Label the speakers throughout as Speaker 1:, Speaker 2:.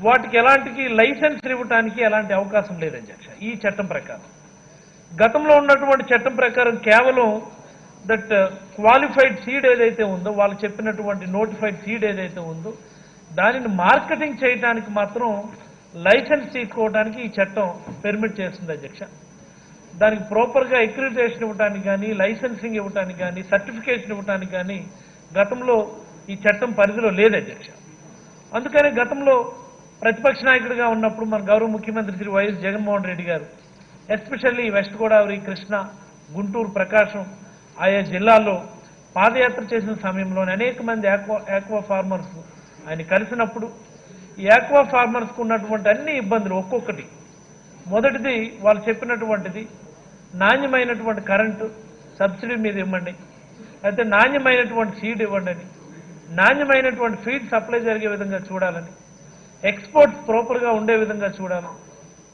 Speaker 1: వాటికి ఎలాంటి లైసెన్స్ ఇవ్వడానికి ఎలాంటి అవకాశం లేదు అధ్యక్ష ఈ చట్టం ప్రకారం. గతంలో ఉన్నటువంటి చట్టం ప్రకారం కేవలం దట్ క్వాలిఫైడ్ సీడ్ ఏదైతే ఉందో, వాళ్ళు చెప్పినటువంటి నోటిఫైడ్ సీడ్ ఏదైతే ఉందో దానిని మార్కెటింగ్ చేయడానికి మాత్రం లైసెన్స్ తీసుకోవడానికి ఈ చట్టం పెర్మిట్ చేస్తుంది అధ్యక్ష. దానికి ప్రాపర్గా అక్రిడిటేషన్ ఇవ్వడానికి కానీ, లైసెన్సింగ్ ఇవ్వడానికి కానీ, సర్టిఫికేషన్ ఇవ్వడానికి కానీ గతంలో ఈ చట్టం పరిధిలో లేదు అధ్యక్ష. అందుకని గతంలో ప్రతిపక్ష నాయకుడిగా ఉన్నప్పుడు మన గౌరవ ముఖ్యమంత్రి శ్రీ వైఎస్ జగన్మోహన్ రెడ్డి గారు ఎస్పెషల్లీ వెస్ట్ గోదావరి, కృష్ణా, గుంటూరు, ప్రకాశం ఆయా జిల్లాల్లో పాదయాత్ర చేసిన సమయంలోనే అనేక మంది ఆక్వా ఫార్మర్స్ ఆయన కలిసినప్పుడు ఈ ఆక్వా ఫార్మర్స్కు ఉన్నటువంటి అన్ని ఇబ్బందులు ఒక్కొక్కటి, మొదటిది వాళ్ళు చెప్పినటువంటిది నాణ్యమైనటువంటి కరెంటు సబ్సిడీ మీద ఇవ్వండి, అయితే నాణ్యమైనటువంటి సీడ్ ఇవ్వండి అని, నాణ్యమైనటువంటి ఫీడ్ సప్లై జరిగే విధంగా చూడాలని, ఎక్స్పోర్ట్స్ ప్రాపర్గా ఉండే విధంగా చూడాలని,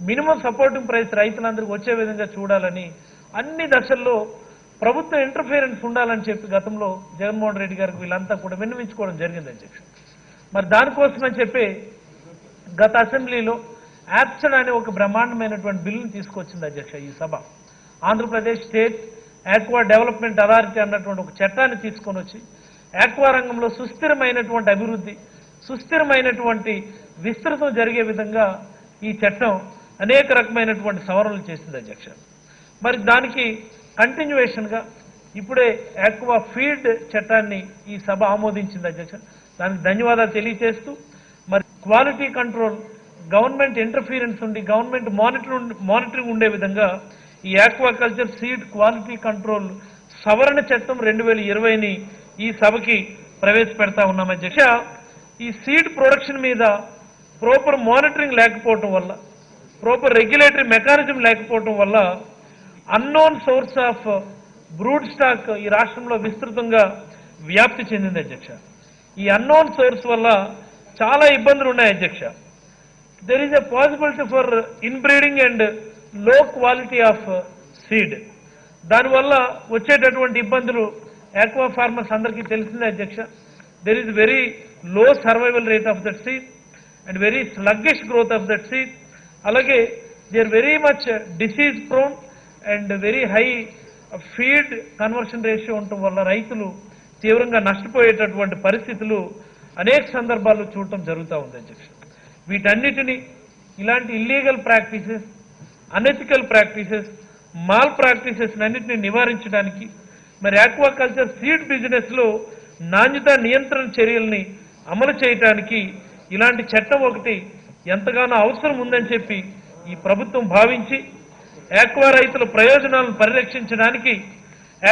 Speaker 1: మినిమం సపోర్టింగ్ ప్రైస్ రైతులందరికీ వచ్చే విధంగా చూడాలని అన్ని దశల్లో ప్రభుత్వ ఇంటర్ఫియరెన్స్ ఉండాలని చెప్పి గతంలో జగన్మోహన్ రెడ్డి గారికి వీళ్ళంతా కూడా విన్నవించుకోవడం జరిగింది అధ్యక్ష. మరి దానికోసమని చెప్పి గత అసెంబ్లీలో యాప్సన్ అనే ఒక బ్రహ్మాండమైనటువంటి బిల్లును తీసుకొచ్చింది అధ్యక్ష ఈ సభ. Andhra Pradesh state aqua development authority అన్నటువంటి ఒక చట్టాన్ని తీసుకొని వచ్చి ఆక్వా రంగంలో సుస్థిరమైనటువంటి అభివృద్ధి, సుస్థిరమైనటువంటి విస్తృతం జరిగే విధంగా ఈ చట్టం అనేక రకమైనటువంటి సవరణలు చేసింది అధ్యక్ష. మరి దానికి కంటిన్యూవేషన్గా ఇప్పుడే ఆక్వా ఫీడ్ చట్టాన్ని ఈ సభ ఆమోదించింది అధ్యక్ష. దానికి ధన్యవాదాలు తెలియజేస్తూ మరి క్వాలిటీ కంట్రోల్, గవర్నమెంట్ ఇంటర్ఫీరెన్స్ ఉండి గవర్నమెంట్ మానిటరింగ్ ఉండే విధంగా ఈ ఆక్వాకల్చర్ సీడ్ క్వాలిటీ కంట్రోల్ సవరణ చట్టం 2020ని ఈ సభకి ప్రవేశపెడతా ఉన్నాం అధ్యక్ష. ఈ సీడ్ ప్రొడక్షన్ మీద ప్రాపర్ మానిటరింగ్ లేకపోవటం వల్ల, ప్రాపర్ రెగ్యులేటరీ మెకానిజం లేకపోవటం వల్ల unknown source of brood stock ఈ రాష్ట్రంలో విస్తృతంగా వ్యాప్తి చెందింది అధ్యక్ష. ఈ అన్నోన్ సోర్స్ వల్ల చాలా ఇబ్బందులు ఉన్నాయి అధ్యక్ష. There is a possibility for inbreeding and low quality of seed. దానివల్ల వచ్చేటటువంటి ఇబ్బందులు ఆక్వా ఫార్మర్స్ అందరికీ తెలిసిందే అధ్యక్ష. There is very low survival rate of that seed and very sluggish growth of that seed. అలాగే they are very much disease prone and very high feed conversion ratio ఉండటం వల్ల రైతులు తీవ్రంగా నష్టపోయేటటువంటి పరిస్థితులు అనేక సందర్భాల్లో చూడటం జరుగుతూ ఉంది అధ్యక్ష. వీటన్నిటినీ ఇలాంటి illegal practices, unethical practices, mall practices అన్నింటినీ నివారించడానికి మరి ఆక్వాకల్చర్ సీడ్ బిజినెస్లో నాణ్యత నియంత్రణ చర్యల్ని అమలు చేయడానికి ఇలాంటి చట్టం ఒకటి ఎంతగానో అవసరం ఉందని చెప్పి ఈ ప్రభుత్వం భావించి ఆక్వా రైతుల ప్రయోజనాలను పరిరక్షించడానికి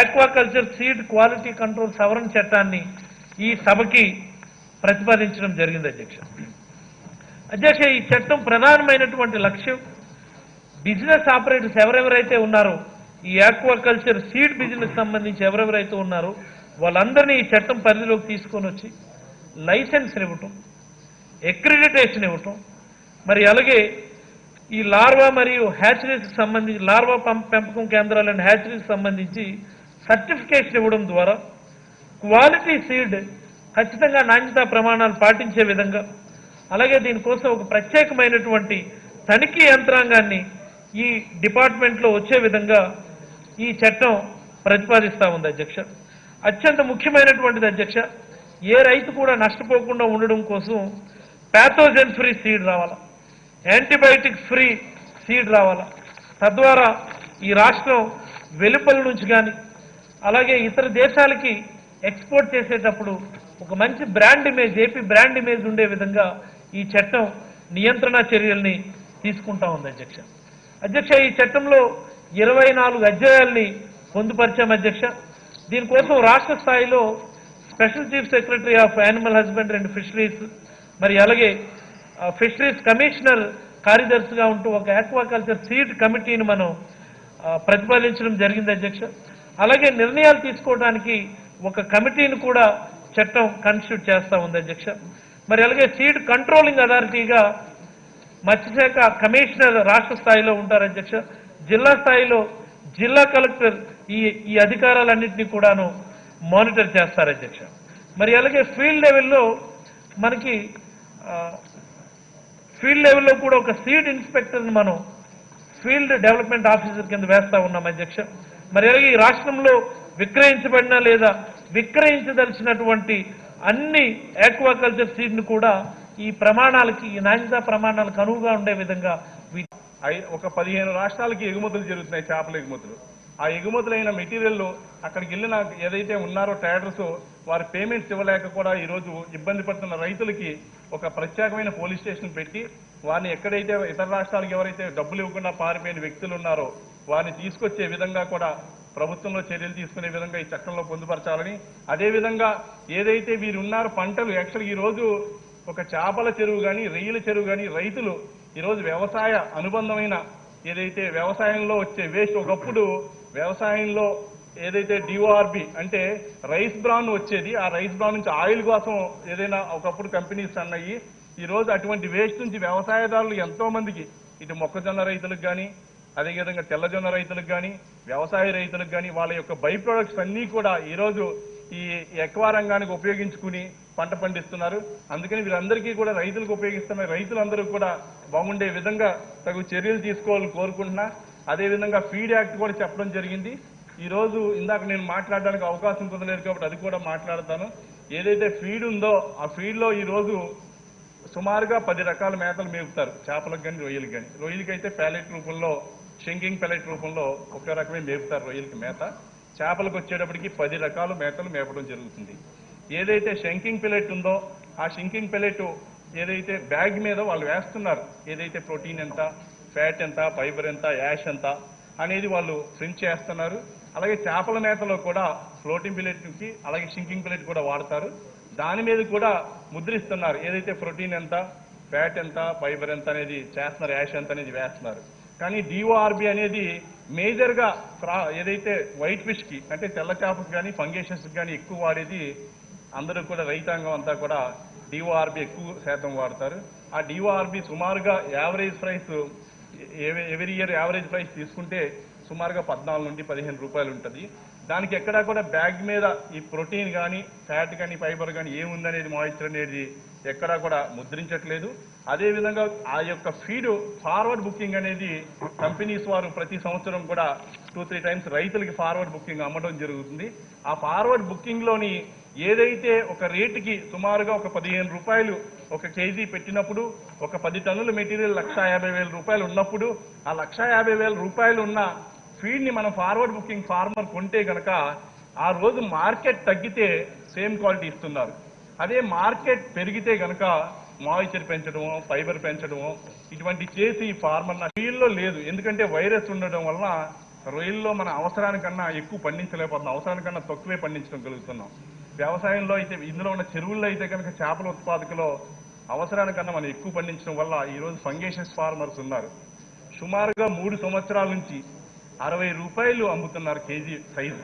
Speaker 1: ఆక్వాకల్చర్ సీడ్ క్వాలిటీ కంట్రోల్ సవరణ చట్టాన్ని ఈ సభకి ప్రతిపాదించడం జరిగింది అధ్యక్ష. అధ్యక్ష, ఈ చట్టం ప్రధానమైనటువంటి లక్ష్యం బిజినెస్ ఆపరేటర్స్ ఎవరెవరైతే ఉన్నారో, ఈ ఆక్వాకల్చర్ సీడ్ బిజినెస్ సంబంధించి ఎవరెవరైతే ఉన్నారో వాళ్ళందరినీ ఈ చట్టం పరిధిలోకి తీసుకొని వచ్చి లైసెన్స్ ఇవ్వటం, అక్రిడిటేషన్ ఇవ్వటం, మరి అలాగే ఈ లార్వా మరియు హ్యాచరీస్కి సంబంధించి లార్వా పెంపకం కేంద్రాలు అండ్ హ్యాచరీస్కి సంబంధించి సర్టిఫికేషన్ ఇవ్వడం ద్వారా క్వాలిటీ సీడ్ ఖచ్చితంగా నాణ్యతా ప్రమాణాలు పాటించే విధంగా, అలాగే దీనికోసం ఒక ప్రత్యేకమైనటువంటి తనిఖీ యంత్రాంగాన్ని ఈ డిపార్ట్మెంట్లో వచ్చే విధంగా ఈ చట్టం ప్రతిపాదిస్తూ ఉంది అధ్యక్ష. అత్యంత ముఖ్యమైనటువంటిది అధ్యక్ష, ఏ రైతు కూడా నష్టపోకుండా ఉండడం కోసం ప్యాథోజన్ ఫ్రీ సీడ్ రావాలా, యాంటీబయాటిక్స్ ఫ్రీ సీడ్ రావాలా. తద్వారా ఈ రాష్ట్రం వెలుపల నుంచి కానీ అలాగే ఇతర దేశాలకి ఎక్స్పోర్ట్ చేసేటప్పుడు ఒక మంచి brand image, AP brand image ఉండే విధంగా ఈ చట్టం నియంత్రణ చర్యల్ని తీసుకుంటా ఉంది అధ్యక్ష. అధ్యక్ష, ఈ చట్టంలో 24 అధ్యాయాల్ని పొందుపరిచాం అధ్యక్ష. దీనికోసం రాష్ట్ర స్థాయిలో special chief secretary of animal husbandry and fisheries, మరి అలాగే ఫిషరీస్ కమిషనర్ కార్యదర్శిగా ఉంటూ ఒక ఆక్వాకల్చర్ సీడ్ కమిటీని మనం ప్రతిపాదించడం జరిగింది అధ్యక్ష. అలాగే నిర్ణయాలు తీసుకోవడానికి ఒక కమిటీని కూడా చట్టం కాన్స్టిట్యూట్ చేస్తూ ఉంది అధ్యక్ష. మరి అలాగే సీడ్ కంట్రోలింగ్ అథారిటీగా మత్స్యశాఖ కమిషనర్ రాష్ట్ర స్థాయిలో ఉంటారు అధ్యక్ష. జిల్లా స్థాయిలో జిల్లా కలెక్టర్ ఈ అధికారాలన్నింటినీ కూడాను మానిటర్ చేస్తారు అధ్యక్ష. మరి అలాగే ఫీల్డ్ లెవెల్లో మనకి ఫీల్డ్ లెవెల్లో కూడా ఒక సీడ్ ఇన్స్పెక్టర్ని మనం ఫీల్డ్ డెవలప్మెంట్ ఆఫీసర్ కింద వేస్తా ఉన్నాం అధ్యక్ష. మరి అలాగే ఈ రాష్ట్రంలో విక్రయించబడిన లేదా విక్రయించదలిచినటువంటి అన్ని ఆక్వాకల్చర్ సీడ్ను కూడా ఈ ప్రమాణాలకి, ఈ నాణ్యతా ప్రమాణాలకు అనువుగా ఉండే విధంగా
Speaker 2: ఒక 15 రాష్ట్రాలకి ఎగుమతులు జరుగుతున్నాయి, చేపల ఎగుమతులు. ఆ ఎగుమతులైన మెటీరియల్ అక్కడికి వెళ్ళిన ఏదైతే ఉన్నారో ట్రేడర్స్, వారి పేమెంట్స్ ఇవ్వలేక కూడా ఈరోజు ఇబ్బంది పడుతున్న రైతులకి ఒక ప్రత్యేకమైన పోలీస్ స్టేషన్ పెట్టి వారిని ఎక్కడైతే ఇతర రాష్ట్రాలకు ఎవరైతే డబ్బులు ఇవ్వకుండా పారిపోయిన వ్యక్తులు ఉన్నారో వారిని తీసుకొచ్చే విధంగా కూడా ప్రభుత్వంలో చర్యలు తీసుకునే విధంగా ఈ చట్టంలో పొందుపరచాలని, అదేవిధంగా ఏదైతే వీరు ఉన్నారో పంటలు యాక్చువల్గా ఈరోజు ఒక చేపల చెరువు కానీ రొయ్యల చెరువు కానీ రైతులు ఈరోజు వ్యవసాయ అనుబంధమైన ఏదైతే వ్యవసాయంలో వచ్చే వేస్ట్, ఒకప్పుడు వ్యవసాయంలో ఏదైతే డిఓఆర్బి అంటే రైస్ బ్రాన్ వచ్చేది, ఆ రైస్ బ్రాన్ నుంచి ఆయిల్ కోసం ఏదైనా ఒకప్పుడు కంపెనీస్ అన్నాయి. ఈరోజు అటువంటి వేస్ట్ నుంచి వ్యవసాయదారులు ఎంతో మందికి, ఇటు మొక్కజొన్న రైతులకు కానీ అదేవిధంగా తెల్లజొన్న రైతులకు కానీ వ్యవసాయ రైతులకు కానీ వాళ్ళ యొక్క బై ప్రొడక్ట్స్ అన్నీ కూడా ఈరోజు ఈ ఎక్వా రంగానికి ఉపయోగించుకుని పంట పండిస్తున్నారు. అందుకని వీరందరికీ కూడా రైతులకు ఉపయోగిస్తున్న రైతులందరూ కూడా బాగుండే విధంగా తగు చర్యలు తీసుకోవాలని కోరుకుంటున్నా. అదేవిధంగా ఫీడ్ యాక్ట్ కూడా చెప్పడం జరిగింది. ఈరోజు ఇందాక నేను మాట్లాడడానికి అవకాశం కుదరలేదు కాబట్టి అది కూడా మాట్లాడతాను. ఏదైతే ఫీడ్ ఉందో ఆ ఫీడ్లో ఈరోజు సుమారుగా 10 రకాల మేతలు మేపుతారు, చేపలకు కానీ రొయ్యలకు కానీ. రొయ్యలకి అయితే ప్యాలెట్ రూపంలో, షింకింగ్ ప్యాలెట్ రూపంలో ఒక రకమే మేపుతారు రొయ్యలకి మేత. చేపలకు వచ్చేటప్పటికి 10 రకాల మేతలు మేపడం జరుగుతుంది. ఏదైతే షంకింగ్ పెలెట్ ఉందో ఆ షంకింగ్ పెలెట్ ఏదైతే బ్యాగ్ మీద వాళ్ళు వేస్తున్నారు, ఏదైతే ప్రోటీన్ ఎంత, ఫ్యాట్ ఎంత, ఫైబర్ ఎంత, యాష్ ఎంత అనేది వాళ్ళు ప్రింట్ చేస్తున్నారు. అలాగే చేపల మేతలో కూడా ఫ్లోటింగ్ పెలెట్కి అలాగే షింకింగ్ పెలెట్ కూడా వాడతారు. దాని మీద కూడా ముద్రిస్తున్నారు, ఏదైతే ప్రోటీన్ ఎంత, ఫ్యాట్ ఎంత, ఫైబర్ ఎంత అనేది చేస్తున్నారు, యాష్ ఎంత అనేది వేస్తున్నారు. కానీ డిఓఆర్బి అనేది మేజర్గా ఏదైతే వైట్ ఫిష్కి అంటే తెల్ల చేపకి కానీ ఫంగేషన్స్కి కానీ ఎక్కువ వాడేది. అందరూ కూడా రైతాంగం అంతా కూడా డిఓఆర్బి ఎక్కువ శాతం వాడతారు. ఆ డిఓఆర్బి సుమారుగా average price every year average price తీసుకుంటే సుమారుగా 14 నుండి 15 రూపాయలు ఉంటుంది. దానికి ఎక్కడా కూడా బ్యాగ్ మీద ఈ ప్రోటీన్ కానీ ఫ్యాట్ కానీ ఫైబర్ కానీ ఏముందనేది మాయిశ్చర్ అనేది ఎక్కడా కూడా ముద్రించట్లేదు. అదేవిధంగా ఆ యొక్క ఫీడ్ ఫార్వర్డ్ బుకింగ్ అనేది కంపెనీస్ వారు ప్రతి సంవత్సరం కూడా 2-3 టైమ్స్ రైతులకి ఫార్వర్డ్ బుకింగ్ అమ్మడం జరుగుతుంది. ఆ ఫార్వర్డ్ బుకింగ్లోని ఏదైతే ఒక రేటుకి సుమారుగా ఒక 15 రూపాయలు ఒక కేజీ పెట్టినప్పుడు ఒక 10 టన్నుల మెటీరియల్ 1,50,000 రూపాయలు ఉన్నప్పుడు ఆ 1,50,000 రూపాయలు ఉన్న ఫీడ్ని మనం ఫార్వర్డ్ బుకింగ్ ఫార్మర్ కొంటే కనుక ఆ రోజు మార్కెట్ తగ్గితే సేమ్ క్వాలిటీ ఇస్తున్నారు. అదే మార్కెట్ పెరిగితే కనుక మాయిశ్చర్ పెంచడమో ఫైబర్ పెంచడమో ఇటువంటి చేసి ఫార్మర్ రొయ్యల్లో లేదు. ఎందుకంటే వైరస్ ఉండడం వలన రొయ్యల్లో మన అవసరానికన్నా ఎక్కువ పండించలేకపోతున్నాం, అవసరానికన్నా తక్కువే పండించడం కలుగుతున్నాం. వ్యవసాయంలో అయితే ఇందులో ఉన్న చెరువుల్లో అయితే కనుక చేపల ఉత్పాదకలో అవసరానికన్నా మనం ఎక్కువ పండించడం వల్ల ఈరోజు ఫంగేషన్స్ ఫార్మర్స్ ఉన్నారు. సుమారుగా 3 సంవత్సరాల నుంచి 60 రూపాయలు అమ్ముతున్నారు కేజీ సైజు.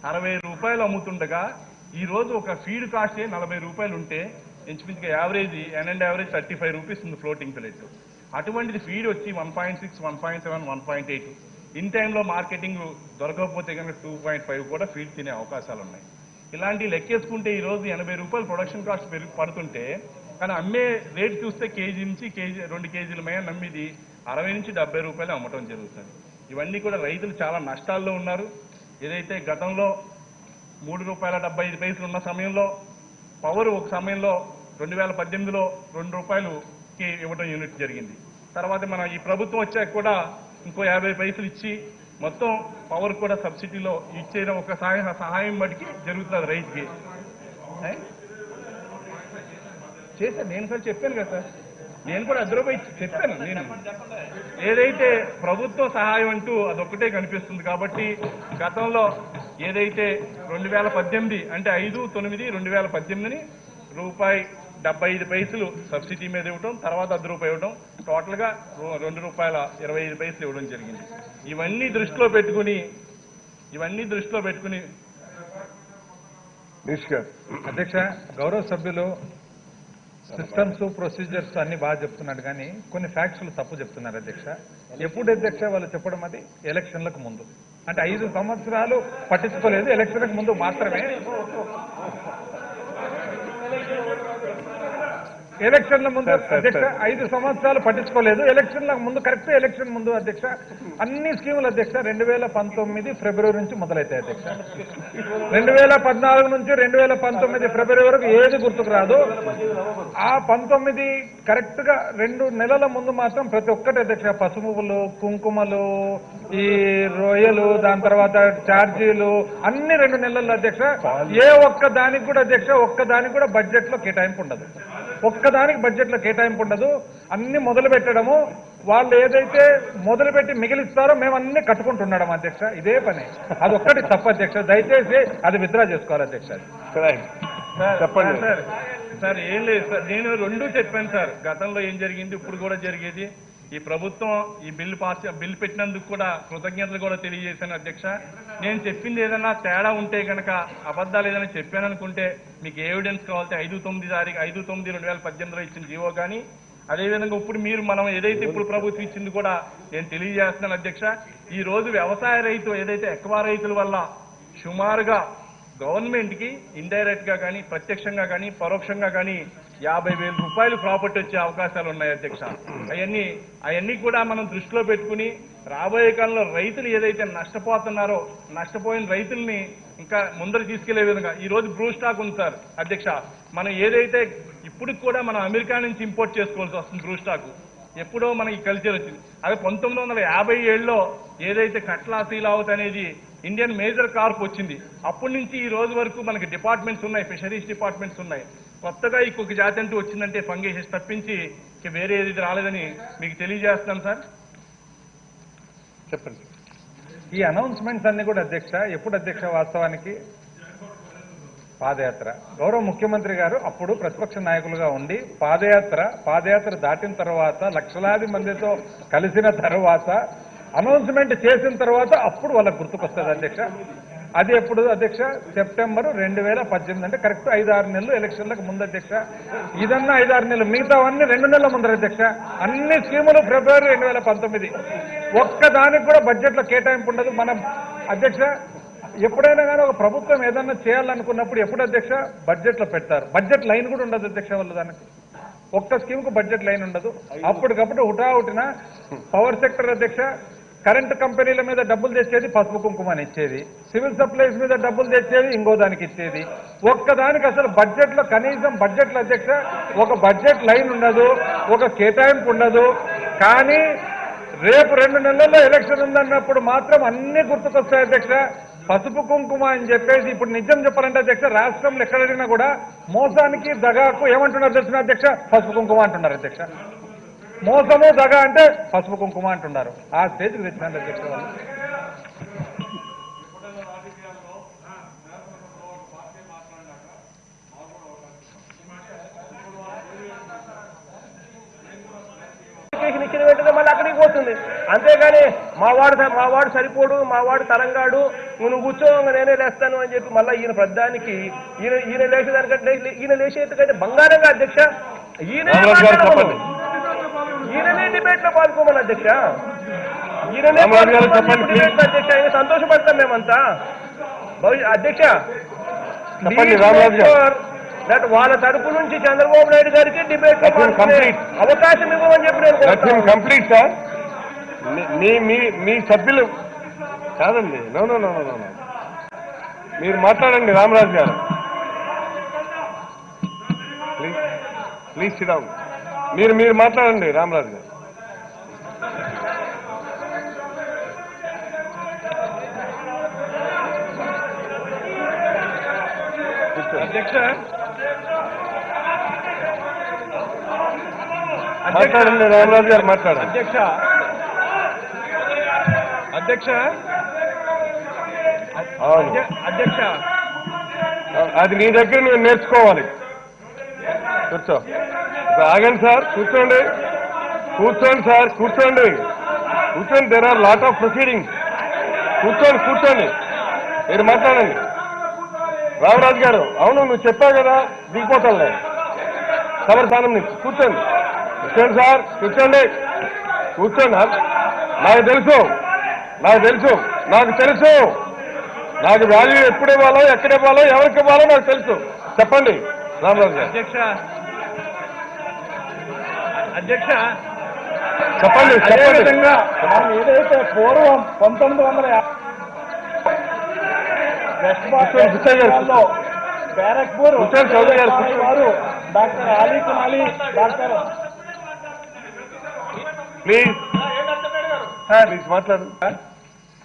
Speaker 2: 60 రూపాయలు అమ్ముతుండగా ఈరోజు ఒక ఫీడ్ కాస్టే 40 రూపాయలు ఉంటే ఇంచుమించుగా యావరేజ్ అండ్ యావరేజ్ 35 రూపీస్ ఉంది ఫ్లోటింగ్ ప్లేట్. అటువంటిది ఫీడ్ వచ్చి 1.6, 1.7, 1.8 ఇన్ టైంలో మార్కెటింగ్ దొరకకపోతే కనుక 2.5 కూడా ఫీడ్ తినే అవకాశాలు ఉన్నాయి. ఇలాంటి లెక్కేసుకుంటే ఈరోజు 80 రూపాయలు ప్రొడక్షన్ కాస్ట్ పడుతుంటే కానీ అమ్మే రేట్ చూస్తే కేజీ నుంచి 2 కేజీల మేర నమ్మిది 60 నుంచి 70 రూపాయలు అమ్మటం జరుగుతుంది. ఇవన్నీ కూడా రైతులు చాలా నష్టాల్లో ఉన్నారు. ఏదైతే గతంలో ₹3.75 ఉన్న సమయంలో పవర్ ఒక సమయంలో 2018లో ₹2కి ఇవ్వడం యూనిట్ జరిగింది. తర్వాత మన ఈ ప్రభుత్వం వచ్చాక కూడా ఇంకో 50 పైసలు ఇచ్చి మొత్తం పవర్ కూడా సబ్సిడీలో ఇచ్చేయడం ఒక సహాయం మటుకి జరుగుతుంది రైతుకి. చేశాను నేను సార్, చెప్పాను కదా సార్, నేను కూడా అద్దరుపై చెప్పాను. నేను ఏదైతే ప్రభుత్వ సహాయం అంటూ అదొక్కటే కనిపిస్తుంది. కాబట్టి గతంలో ఏదైతే 2018 అంటే 5/9/2018ని ₹1.75 సబ్సిడీ మీద ఇవ్వడం, తర్వాత ₹1 ఇవ్వడం, టోటల్గా ₹2.25 ఇవ్వడం జరిగింది. ఇవన్నీ దృష్టిలో పెట్టుకుని
Speaker 3: అధ్యక్ష, గౌరవ సభ్యులు సిస్టమ్స్ ప్రొసీజర్స్ అన్ని బాగా చెప్తున్నాడు కానీ కొన్ని ఫ్యాక్ట్స్లు తప్పు చెప్తున్నారు అధ్యక్ష. ఎప్పుడు అధ్యక్ష వాళ్ళు చెప్పడం అది ఎలక్షన్లకు ముందు, అంటే 5 సంవత్సరాలు పట్టించుకోలేదు, ఎలక్షన్లకు ముందు మాత్రమే. ఎలక్షన్ల ముందు అధ్యక్ష 5 సంవత్సరాలు పట్టించుకోలేదు. ఎలక్షన్ల ముందు కరెక్ట్ ఎలక్షన్ ముందు అధ్యక్ష అన్ని స్కీములు అధ్యక్ష 2019 ఫిబ్రవరి నుంచి మొదలవుతాయి అధ్యక్ష. 2014 నుంచి 2019 ఫిబ్రవరి వరకు ఏది గుర్తుకు రాదు. ఆ 19 కరెక్ట్ గా 2 నెలల ముందు మాత్రం ప్రతి ఒక్కటి అధ్యక్ష పసుపులు, కుంకుమలు, ఈ రొయ్యలు, దాని తర్వాత ఛార్జీలు అన్ని 2 నెలల్లో అధ్యక్ష. ఏ ఒక్క దానికి కూడా అధ్యక్ష ఒక్కదానికి కూడా బడ్జెట్ లో కేటాయింపు ఉండదు. ఒక్కదానికి బడ్జెట్ లో కేటాయింపు ఉండదు. అన్ని మొదలు పెట్టడము, వాళ్ళు ఏదైతే మొదలుపెట్టి మిగిలిస్తారో మేము అన్ని కట్టుకుంటున్నాం అధ్యక్ష. ఇదే పని. అది ఒక్కటి తప్పు అధ్యక్ష. దయచేసి అది విత్డ్రా చేసుకోవాలి అధ్యక్ష.
Speaker 2: చెప్పండి సార్. ఏం లేదు సార్, నేను 2 చెప్పాను సార్. గతంలో ఏం జరిగింది, ఇప్పుడు కూడా జరిగేది. ఈ ప్రభుత్వం ఈ బిల్లు పెట్టినందుకు కూడా కృతజ్ఞతలు కూడా తెలియజేశాను అధ్యక్ష. నేను చెప్పింది ఏదైనా తేడా ఉంటే కనుక, అబద్ధాలు ఏదైనా చెప్పాను అనుకుంటే మీకు ఎవిడెన్స్ కావాలంటే 5/9/2018లో ఇచ్చిన జీవో కానీ, అదేవిధంగా ఇప్పుడు మనం ఏదైతే ఇప్పుడు ప్రభుత్వం ఇచ్చింది కూడా నేను తెలియజేస్తున్నాను అధ్యక్ష. ఈ రోజు వ్యవసాయ రైతు ఏదైతే ఎక్కువ రైతుల వల్ల సుమారుగా గవర్నమెంట్ కి ఇండైరెక్ట్ గా కానీ, ప్రత్యక్షంగా కానీ, పరోక్షంగా కానీ 50,000 రూపాయలు ప్రాపర్టీ వచ్చే అవకాశాలు ఉన్నాయి అధ్యక్ష. అవన్నీ కూడా మనం దృష్టిలో పెట్టుకుని రాబోయే కాలంలో రైతులు ఏదైతే నష్టపోతున్నారో, నష్టపోయిన రైతుల్ని ఇంకా ముందర తీసుకెళ్లే విధంగా ఈ రోజు బ్రూ స్టాక్ ఉంది సార్ అధ్యక్ష. మనం ఏదైతే ఇప్పుడు కూడా మనం అమెరికా నుంచి ఇంపోర్ట్ చేసుకోవాల్సి వస్తుంది బ్రూ స్టాక్. ఎప్పుడో మనకి కల్చర్ వచ్చింది. అది 1957లో ఏదైతే కట్లా సీలావత్ అనేది ఇండియన్ మేజర్ కార్ప్ వచ్చింది. అప్పటి నుంచి ఈ రోజు వరకు మనకి డిపార్ట్మెంట్స్ ఉన్నాయి, ఫిషరీస్ డిపార్ట్మెంట్స్ ఉన్నాయి. కొత్తగా ఇంకొక జాతి అంటూ వచ్చిందంటే ఫంగేషన్స్ తప్పించి వేరే ఏది రాలేదని మీకు తెలియజేస్తాను సార్.
Speaker 3: చెప్పండి. ఈ అనౌన్స్మెంట్స్ అన్ని కూడా అధ్యక్ష ఎప్పుడు అధ్యక్ష వాస్తవానికి పాదయాత్ర గౌరవ ముఖ్యమంత్రి గారు అప్పుడు ప్రతిపక్ష నాయకులుగా ఉండి పాదయాత్ర దాటిన తర్వాత లక్షలాది మందితో కలిసిన తర్వాత అనౌన్స్మెంట్ చేసిన తర్వాత అప్పుడు వాళ్ళకు గుర్తుకొస్తుంది అధ్యక్ష. అది ఎప్పుడు అధ్యక్ష సెప్టెంబర్ 2018 అంటే కరెక్ట్ 5-6 నెలలు ఎలక్షన్లకు ముందు అధ్యక్ష. ఇదన్నా 5-6 నెలలు, మిగతావన్నీ 2 నెలల ముందర అధ్యక్ష. అన్ని స్కీములు ఫిబ్రవరి 2019. ఒక్కదానికి కూడా బడ్జెట్ లో కేటాయింపు ఉండదు. మనం అధ్యక్ష ఎప్పుడైనా కానీ ఒక ప్రభుత్వం ఏదన్నా చేయాలనుకున్నప్పుడు ఎప్పుడు అధ్యక్ష బడ్జెట్ లో పెడతారు. బడ్జెట్ లైన్ కూడా ఉండదు అధ్యక్ష. వాళ్ళు దానికి ఒక్క స్కీమ్ కు బడ్జెట్ లైన్ ఉండదు. అప్పటికప్పుడు హుటాహుటిన పవర్ సెక్టర్ అధ్యక్ష కరెంటు కంపెనీల మీద డబ్బులు తెచ్చేది పసుపు కుంకుమని ఇచ్చేది, సివిల్ సప్లైస్ మీద డబ్బులు తెచ్చేది ఇంకో దానికి ఇచ్చేది. ఒక్కదానికి అసలు బడ్జెట్ లో కనీసం బడ్జెట్ లో అధ్యక్ష ఒక బడ్జెట్ లైన్ ఉండదు, ఒక కేటాయింపు ఉండదు. కానీ రేపు 2 నెలల్లో ఎలక్షన్ ఉందన్నప్పుడు మాత్రం అన్ని గుర్తుకొస్తాయి అధ్యక్ష. పసుపు కుంకుమ అని చెప్పేసి ఇప్పుడు నిజం చెప్పాలంటే అధ్యక్ష రాష్ట్రంలో ఎక్కడైనా కూడా మోసానికి దగాకు ఏమంటున్నారు తెలిసిన అధ్యక్ష? పసుపు కుంకుమ అంటున్నారు అధ్యక్ష. మోసము దగ అంటే పసుపు కుంకుమ అంటున్నారు. ఆ స్టేజ్కి తెచ్చినారు అధ్యక్ష వాళ్ళు.
Speaker 4: ఇచ్చిన వెంటనే మళ్ళీ అక్కడికి పోతుంది. అంతేగాని మా వాడు సరిపోడు, మా వాడు తరంగాడు, నువ్వు కూర్చో నేనే లేస్తాను అని చెప్పి మళ్ళీ ఈయన ప్రధానికి ఈయన లేచేదానికంటే ఈయన లేచేందుకంటే బంగారంగా అధ్యక్ష ఈయననే డిబేట్ లో పాల్గొమని అధ్యక్ష. ఈయననే డిబేట్ అధ్యక్ష. ఆయన సంతోషపడతాం మేమంతా అధ్యక్ష. వాళ్ళ తరపు నుంచి చంద్రబాబు నాయుడు గారికి డిబేట్ అవకాశం ఇవ్వమని చెప్పి నేను
Speaker 5: కంప్లీట్ సార్. మీ సభ్యులు కాదండి. నో మీరు మాట్లాడండి రామరాజు గారు. Please SIT down. మీరు మాట్లాడండి రామరాజు గారు.
Speaker 2: అధ్యక్ష
Speaker 5: మాట్లాడండి రామరాజు గారు మాట్లాడండి.
Speaker 2: అధ్యక్ష
Speaker 5: అది నీ దగ్గర నువ్వు నేర్చుకోవాలి. కూర్చో. ఆగండి సార్, కూర్చోండి సార్, కూర్చోండి. There are lot of proceedings. కూర్చోండి. మీరు మాట్లాడండి. రామరాజు గారు, అవును నువ్వు చెప్పావు కదా దిగిపోతానులే సమరస్థానం నుంచి. కూర్చోండి సార్, కూర్చోండి. నాకు తెలుసు నాకు వాల్యూ ఎప్పుడు ఇవ్వాలో, ఎక్కడ ఇవ్వాలో, ఎవరికి ఇవ్వాలో నాకు తెలుసు. చెప్పండి రామరాజు గారు.
Speaker 1: అధ్యక్ష
Speaker 5: చెప్పండి
Speaker 2: అదేవిధంగా మనం ఏదైతే పూర్వం 1950 వెస్ట్ బ్యారక్పూర్
Speaker 5: హుస్సేన్ చౌదరి గారు
Speaker 2: వారు డాక్టర్ అలీ కునాలి డాక్టర్
Speaker 5: ప్లీజ్ ప్లీజ్ మాట్లాడు.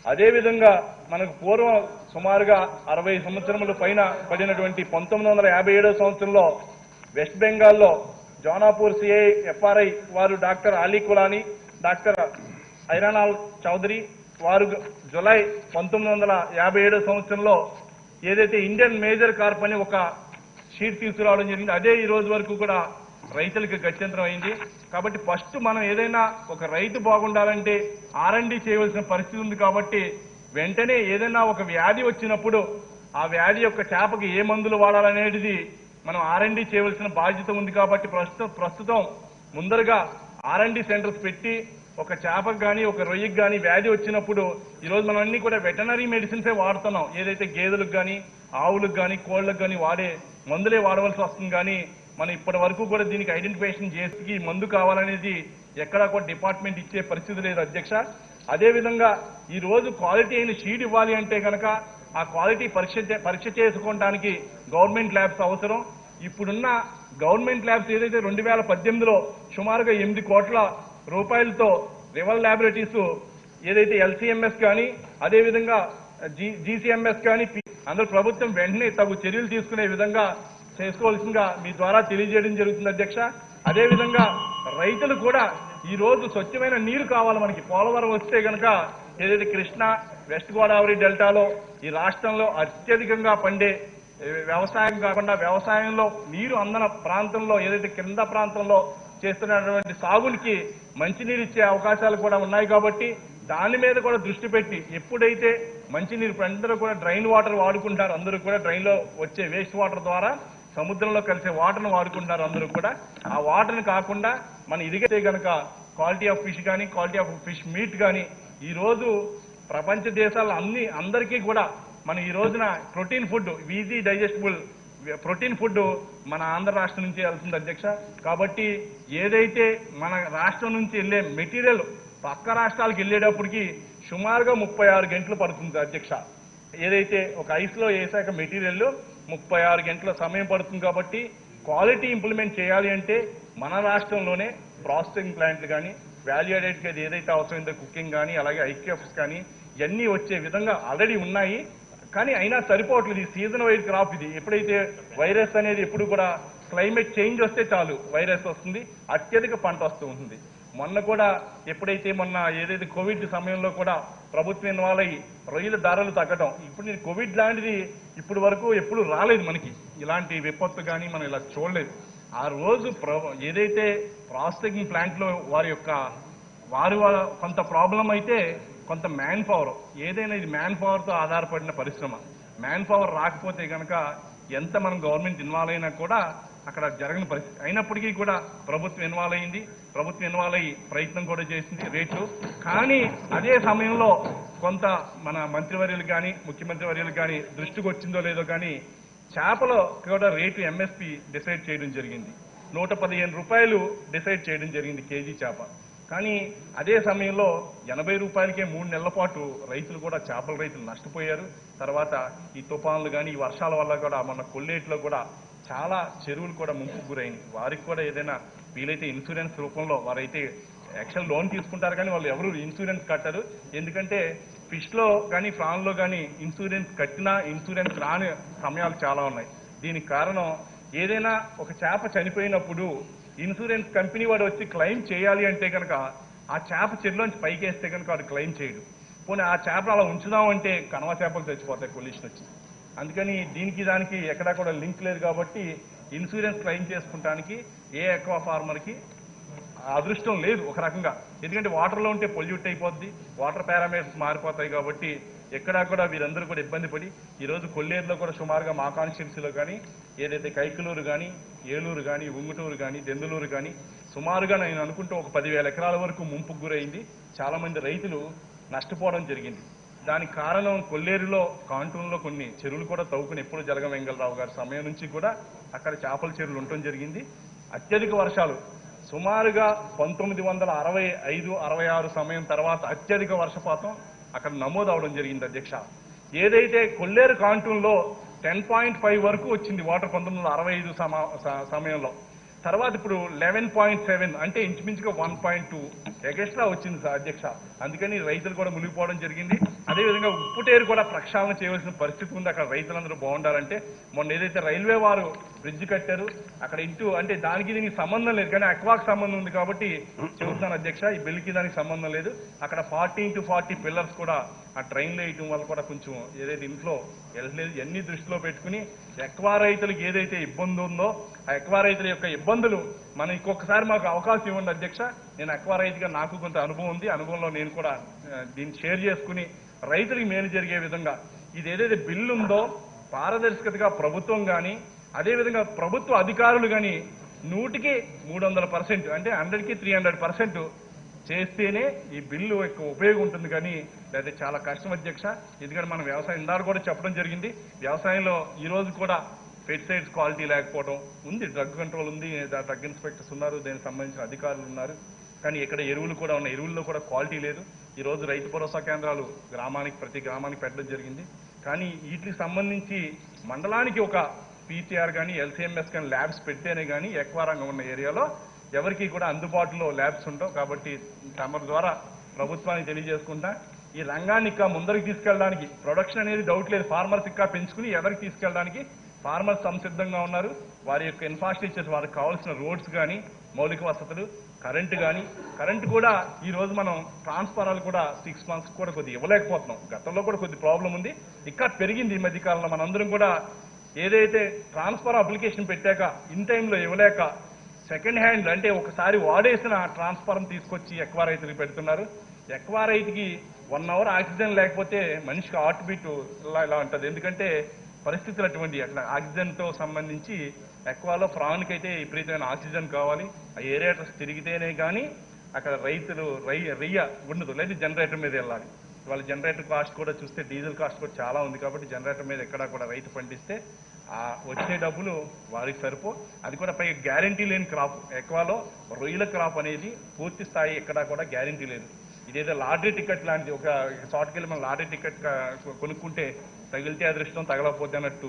Speaker 2: అదేవిధంగా మనకు పూర్వం సుమారుగా 60 సంవత్సరముల పైన పడినటువంటి 1957 సంవత్సరంలో వెస్ట్ బెంగాల్లో జోనాపూర్ సిఐ ఎఫ్ఆర్ఐ వారు డాక్టర్ అలీ కులాని డాక్టర్ ఐరానాల్ చౌదరి వారు జులై 1957 సంవత్సరంలో ఏదైతే ఇండియన్ మేజర్ కార్ప్ అని ఒక షీట్ తీసుకురావడం జరిగింది, అదే ఈ రోజు వరకు కూడా రైతులకు గత్యంతరం అయింది. కాబట్టి ఫస్ట్ మనం ఏదైనా ఒక రైతు బాగుండాలంటే R&D చేయవలసిన పరిస్థితి ఉంది. కాబట్టి వెంటనే ఏదైనా ఒక వ్యాధి వచ్చినప్పుడు ఆ వ్యాధి యొక్క చేపకి ఏ మందులు వాడాలనేది మనం R&D చేయవలసిన బాధ్యత ఉంది. కాబట్టి ప్రస్తుతం ముందరగా R&D సెంటర్స్ పెట్టి ఒక చేపకు కానీ ఒక రొయ్యకి కానీ వ్యాధి వచ్చినప్పుడు ఈరోజు మనం అన్ని కూడా వెటనరీ మెడిసిన్సే వాడుతున్నాం. ఏదైతే గేదెలకు కానీ ఆవులకు కానీ కోళ్లకు కానీ వాడే మందులే వాడవలసి వస్తుంది. కానీ మనం ఇప్పటి వరకు కూడా దీనికి ఐడెంటిఫికేషన్ చేసి మందు కావాలనేది ఎక్కడా కూడా డిపార్ట్మెంట్ ఇచ్చే పరిస్థితి లేదు అధ్యక్ష. అదేవిధంగా ఈ రోజు క్వాలిటీ అయిన షీడ్ ఇవ్వాలి అంటే కనుక ఆ క్వాలిటీ పరీక్ష చేసుకోవడానికి గవర్నమెంట్ ల్యాబ్స్ అవసరం. ఇప్పుడున్న గవర్నమెంట్ ల్యాబ్స్ ఏదైతే 2018లో సుమారుగా 8 కోట్ల రూపాయలతో రివల్ ల్యాబొరేటరీస్ ఏదైతే LCMS కానీ అదేవిధంగా GCMS కానీ అందరూ ప్రభుత్వం వెంటనే తగు చర్యలు తీసుకునే విధంగా చేసుకోవాల్సిందిగా మీ ద్వారా తెలియజేయడం జరుగుతుంది అధ్యక్ష. అదేవిధంగా రైతులు కూడా ఈ రోజు స్వచ్ఛమైన నీరు కావాలి. మనకి పోలవరం వస్తే కనుక ఏదైతే కృష్ణా వెస్ట్ గోదావరి డెల్టాలో ఈ రాష్ట్రంలో అత్యధికంగా పండే వ్యవసాయం కాకుండా వ్యవసాయంలో నీరు అందని ప్రాంతంలో ఏదైతే కింద ప్రాంతంలో చేస్తున్నటువంటి సాగునికి మంచినీరు ఇచ్చే అవకాశాలు కూడా ఉన్నాయి. కాబట్టి దాని మీద కూడా దృష్టి పెట్టి ఎప్పుడైతే మంచినీరు అందరూ కూడా డ్రైన్ వాటర్ వాడుకుంటారు, అందరూ కూడా డ్రైన్లో వచ్చే వేస్ట్ వాటర్ ద్వారా సముద్రంలో కలిసే వాటర్ను వాడుకుంటారు అందరూ కూడా. ఆ వాటర్ని కాకుండా మన ఇరిగితే కనుక క్వాలిటీ ఆఫ్ ఫిష్ కానీ క్వాలిటీ ఆఫ్ ఫిష్ మీట్ కానీ ఈ రోజు ప్రపంచ దేశాల్లో అందరికీ కూడా మన ఈ రోజున protein food easy digestible protein food మన ఆంధ్ర రాష్ట్రం నుంచి వెళ్తుంది అధ్యక్ష. కాబట్టి ఏదైతే మన రాష్ట్రం నుంచి వెళ్ళే మెటీరియల్ పక్క రాష్ట్రాలకు వెళ్ళేటప్పటికి సుమారుగా 36 గంటలు పడుతుంది అధ్యక్ష. ఏదైతే ఒక ఐస్లో వేసాక మెటీరియల్ 36 గంటల సమయం పడుతుంది. కాబట్టి క్వాలిటీ ఇంప్లిమెంట్ చేయాలి అంటే మన రాష్ట్రంలోనే ప్రాసెసింగ్ ప్లాంట్లు కానీ వాల్యూ యాడెడ్ ఏదైతే అవసరమైందో కుకింగ్ కానీ అలాగే IQFs కానీ ఇవన్నీ వచ్చే విధంగా ఆల్రెడీ ఉన్నాయి. కానీ అయినా సరిపోవట్లేదు. ఈ సీజన్ వైజ్ క్రాప్ ఇది. ఎప్పుడైతే వైరస్ అనేది ఎప్పుడు కూడా క్లైమేట్ చేంజ్ వస్తే చాలు వైరస్ వస్తుంది, అత్యధిక పంట వస్తూ ఉంటుంది. మొన్న కూడా ఎప్పుడైతే ఏదైతే కోవిడ్ సమయంలో కూడా ప్రభుత్వం ఇన్వాల్వ్ అయ్యి రొయ్యల ధరలు తగ్గడం, ఇప్పుడు నేను కోవిడ్ లాంటిది ఇప్పుడు వరకు ఎప్పుడు రాలేదు మనకి, ఇలాంటి విపత్తు కానీ మనం ఇలా చూడలేదు. ఆ రోజు ఏదైతే ప్రాసెసింగ్ ప్లాంట్లో వారు కొంత ప్రాబ్లం అయితే కొంత మ్యాన్ పవర్, ఏదైనా ఇది మ్యాన్ పవర్తో ఆధారపడిన పరిశ్రమ. మ్యాన్ పవర్ రాకపోతే కనుక ఎంత మనం గవర్నమెంట్ ఇన్వాల్వ్ అయినా కూడా అక్కడ జరగని పరిస్థితి. అయినప్పటికీ కూడా ప్రభుత్వం ఇన్వాల్వ్ అయ్యింది, ప్రభుత్వం ఇన్వాల్వ్ అయ్యి ప్రయత్నం కూడా చేసింది రేట్లు. కానీ అదే సమయంలో కొంత మన మంత్రివర్యులు కానీ ముఖ్యమంత్రి వర్యులు కానీ దృష్టికి వచ్చిందో లేదో కానీ చేపలో కూడా రేటు MSP డిసైడ్ చేయడం జరిగింది. 115 రూపాయలు డిసైడ్ చేయడం జరిగింది కేజీ చేప. కానీ అదే సమయంలో 80 రూపాయలకే 3 నెలల పాటు రైతులు కూడా చేపల రైతులు నష్టపోయారు. తర్వాత ఈ తుఫాన్లు కానీ ఈ వర్షాల వల్ల కూడా మన కొల్లేటిలో కూడా చాలా చెరువులు కూడా ముంపుకు గురైంది. వారికి కూడా ఏదైనా వీలైతే ఇన్సూరెన్స్ రూపంలో వారైతే యాక్చువల్ లోన్ తీసుకుంటారు కానీ వాళ్ళు ఎవరు ఇన్సూరెన్స్ కట్టరు. ఎందుకంటే ఫిష్లో కానీ ప్రాన్లో కానీ ఇన్సూరెన్స్ కట్టినా ఇన్సూరెన్స్ రాని సమయాలు చాలా ఉన్నాయి. దీనికి కారణం ఏదైనా ఒక చేప చనిపోయినప్పుడు ఇన్సూరెన్స్ కంపెనీ వాడు వచ్చి క్లెయిమ్ చేయాలి అంటే కనుక ఆ చేప చెరువులోంచి పైకి వేస్తే కనుక వాడు క్లెయిమ్ చేయడు. పోనీ ఆ చేపలు అలా ఉంచుదామంటే కనవ చేపలు చచ్చిపోతాయి పొల్యూషన్ వచ్చి. అందుకని దానికి ఎక్కడా కూడా లింక్ లేదు. కాబట్టి ఇన్సూరెన్స్ క్లెయిమ్ చేసుకుంటానికి ఏ ఎక్వా ఫార్మర్కి అదృష్టం లేదు ఒక రకంగా. ఎందుకంటే వాటర్లో ఉంటే పొల్యూట్ అయిపోద్ది, వాటర్ పారామీటర్స్ మారిపోతాయి. కాబట్టి ఎక్కడా కూడా వీరందరూ కూడా ఇబ్బంది పడి ఈరోజు కొల్లేరులో కూడా సుమారుగా మా కాన్స్టిట్యున్సీలో కానీ ఏదైతే కైకలూరు కానీ ఏలూరు కానీ ఉంగుటూరు కానీ దెందులూరు కానీ సుమారుగా నేను అనుకుంటూ ఒక 10,000 ఎకరాల వరకు ముంపుకు గురైంది. చాలామంది రైతులు నష్టపోవడం జరిగింది. దానికి కారణం కొల్లేరులో కాంటూన్లో కొన్ని చెరువులు కూడా తవ్వుకుని ఎప్పుడు జలగం వెంగళరావు గారి సమయం నుంచి కూడా అక్కడ చేపల చెరువులు ఉండటం జరిగింది. అత్యధిక వర్షాలు సుమారుగా 1965-66 సమయం తర్వాత అత్యధిక వర్షపాతం అక్కడ నమోదు అవడం జరిగింది అధ్యక్ష. ఏదైతే కొల్లేరు కాంటూన్లో 10.5 వరకు వచ్చింది వాటర్ 1965 సమయంలో, తర్వాత ఇప్పుడు 11.7 అంటే ఇంచుమించుగా 1.2 ఎగస్ట్రా వచ్చింది సార్ అధ్యక్ష. అందుకని రైతులు కూడా మునిగిపోవడం జరిగింది. అదేవిధంగా ఉప్పుటేరు కూడా ప్రక్షాళన చేయవలసిన పరిస్థితి ఉంది. అక్కడ రైతులందరూ బాగుండాలంటే మొన్న ఏదైతే రైల్వే వారు బ్రిడ్జ్ కట్టారు అక్కడ అంటే దానికి దీనికి సంబంధం లేదు, కానీ అక్వాకి సంబంధం ఉంది కాబట్టి చెబుతున్నాను అధ్యక్ష, ఈ బిల్లుకి దానికి సంబంధం లేదు. అక్కడ 40x40 పిల్లర్స్ కూడా ఆ ట్రైన్లో వేయటం వల్ల కూడా కొంచెం ఏదైతే ఇంట్లో వెళ్ళలేదు, ఇవన్నీ దృష్టిలో పెట్టుకుని ఎక్వా రైతులకు ఏదైతే ఇబ్బంది ఉందో ఆ ఎక్వా రైతుల యొక్క ఇబ్బందులు మనం ఇంకొకసారి మాకు అవకాశం ఇవ్వండి అధ్యక్ష. నేను ఎక్వా రైతుగా నాకు కొంత అనుభవం ఉంది, అనుభవంలో నేను కూడా దీన్ని షేర్ చేసుకుని రైతులకు మేలు జరిగే విధంగా ఇది ఏదైతే బిల్లు ఉందో పారదర్శకతగా ప్రభుత్వం కానీ అదేవిధంగా ప్రభుత్వ అధికారులు కానీ 100% అంటే 100కి 300% చేస్తేనే ఈ బిల్లు యొక్క ఉపయోగం ఉంటుంది, కానీ లేదా చాలా కష్టం అధ్యక్ష. ఎందుకంటే మనం వ్యవసాయం ఇందాక కూడా చెప్పడం జరిగింది, వ్యవసాయంలో ఈ రోజు కూడా పెస్టిసైడ్స్ క్వాలిటీ లేకపోవడం ఉంది, డ్రగ్ కంట్రోల్ ఉంది, డ్రగ్ ఇన్స్పెక్టర్స్ ఉన్నారు, దానికి సంబంధించిన అధికారులు ఉన్నారు, కానీ ఇక్కడ ఎరువులు కూడా ఉన్నాయి, ఎరువుల్లో కూడా క్వాలిటీ లేదు. ఈ రోజు రైతు భరోసా కేంద్రాలు ప్రతి గ్రామానికి పెట్టడం జరిగింది, కానీ వీటికి సంబంధించి మండలానికి ఒక పీసీఆర్ కానీ ఎల్సీఎంఎస్ కానీ ల్యాబ్స్ పెడితేనే కానీ ఎక్వా రంగం ఉన్న ఏరియాలో ఎవరికి కూడా అందుబాటులో ల్యాబ్స్ ఉంటావు. కాబట్టి తమ ద్వారా ప్రభుత్వానికి తెలియజేసుకుంటా ఈ రంగాన్ని ఇంకా ముందరికి తీసుకెళ్ళడానికి ప్రొడక్షన్ అనేది డౌట్ లేదు, ఫార్మర్స్ ఇంకా పెంచుకుని ఎవరికి తీసుకెళ్ళడానికి ఫార్మర్స్ సంసిద్ధంగా ఉన్నారు. వారి యొక్క ఇన్ఫ్రాస్ట్రక్చర్స్, వారికి కావాల్సిన రోడ్స్ కానీ మౌలిక వసతులు, కరెంటు కూడా ఈ రోజు మనం ట్రాన్స్ఫారాలు కూడా 6 months కూడా కొద్దిగా ఇవ్వలేకపోతున్నాం. గతంలో కూడా కొద్ది ప్రాబ్లం ఉంది, ఇంకా పెరిగింది ఈ మధ్య కాలంలో. మనందరం కూడా ఏదైతే ట్రాన్స్ఫర్ అప్లికేషన్ పెట్టాక ఇన్ టైంలో ఇవ్వలేక సెకండ్ హ్యాండ్ అంటే ఒకసారి వాడేసిన ట్రాన్స్ఫారం తీసుకొచ్చి ఎక్వా రైతులకు పెడుతున్నారు. ఎక్వా రైతుకి 1 hour ఆక్సిజన్ లేకపోతే మనిషికి హార్ట్ బీట్ ఇలా ఉంటుంది, ఎందుకంటే పరిస్థితులు అటువంటి. అట్లా ఆక్సిజన్తో సంబంధించి ఎక్వాలో ప్రాణికి అయితే విపరీతమైన ఆక్సిజన్ కావాలి, ఆ ఏరియాటర్స్ తిరిగితేనే కానీ అక్కడ రైతులు రెయ్య ఉండదు, లేదా జనరేటర్ మీద వెళ్ళాలి. వాళ్ళ జనరేటర్ కాస్ట్ కూడా చూస్తే డీజిల్ కాస్ట్ కూడా చాలా ఉంది, కాబట్టి జనరేటర్ మీద ఎక్కడా కూడా రైతు పండిస్తే ఆ వచ్చే డబ్బులు వారికి సరిపో. అది కూడా పై గ్యారంటీ లేని క్రాప్, ఎక్వాలో రొయ్యల క్రాప్ అనేది పూర్తి స్థాయి ఎక్కడా కూడా గ్యారంటీ లేదు. ఇదేదో లాటరీ టికెట్ లాంటిది, ఒక షార్ట్కి మనం లాటరీ టికెట్ కొనుక్కుంటే తగిలితే అదృష్టం తగలకపోతే అన్నట్టు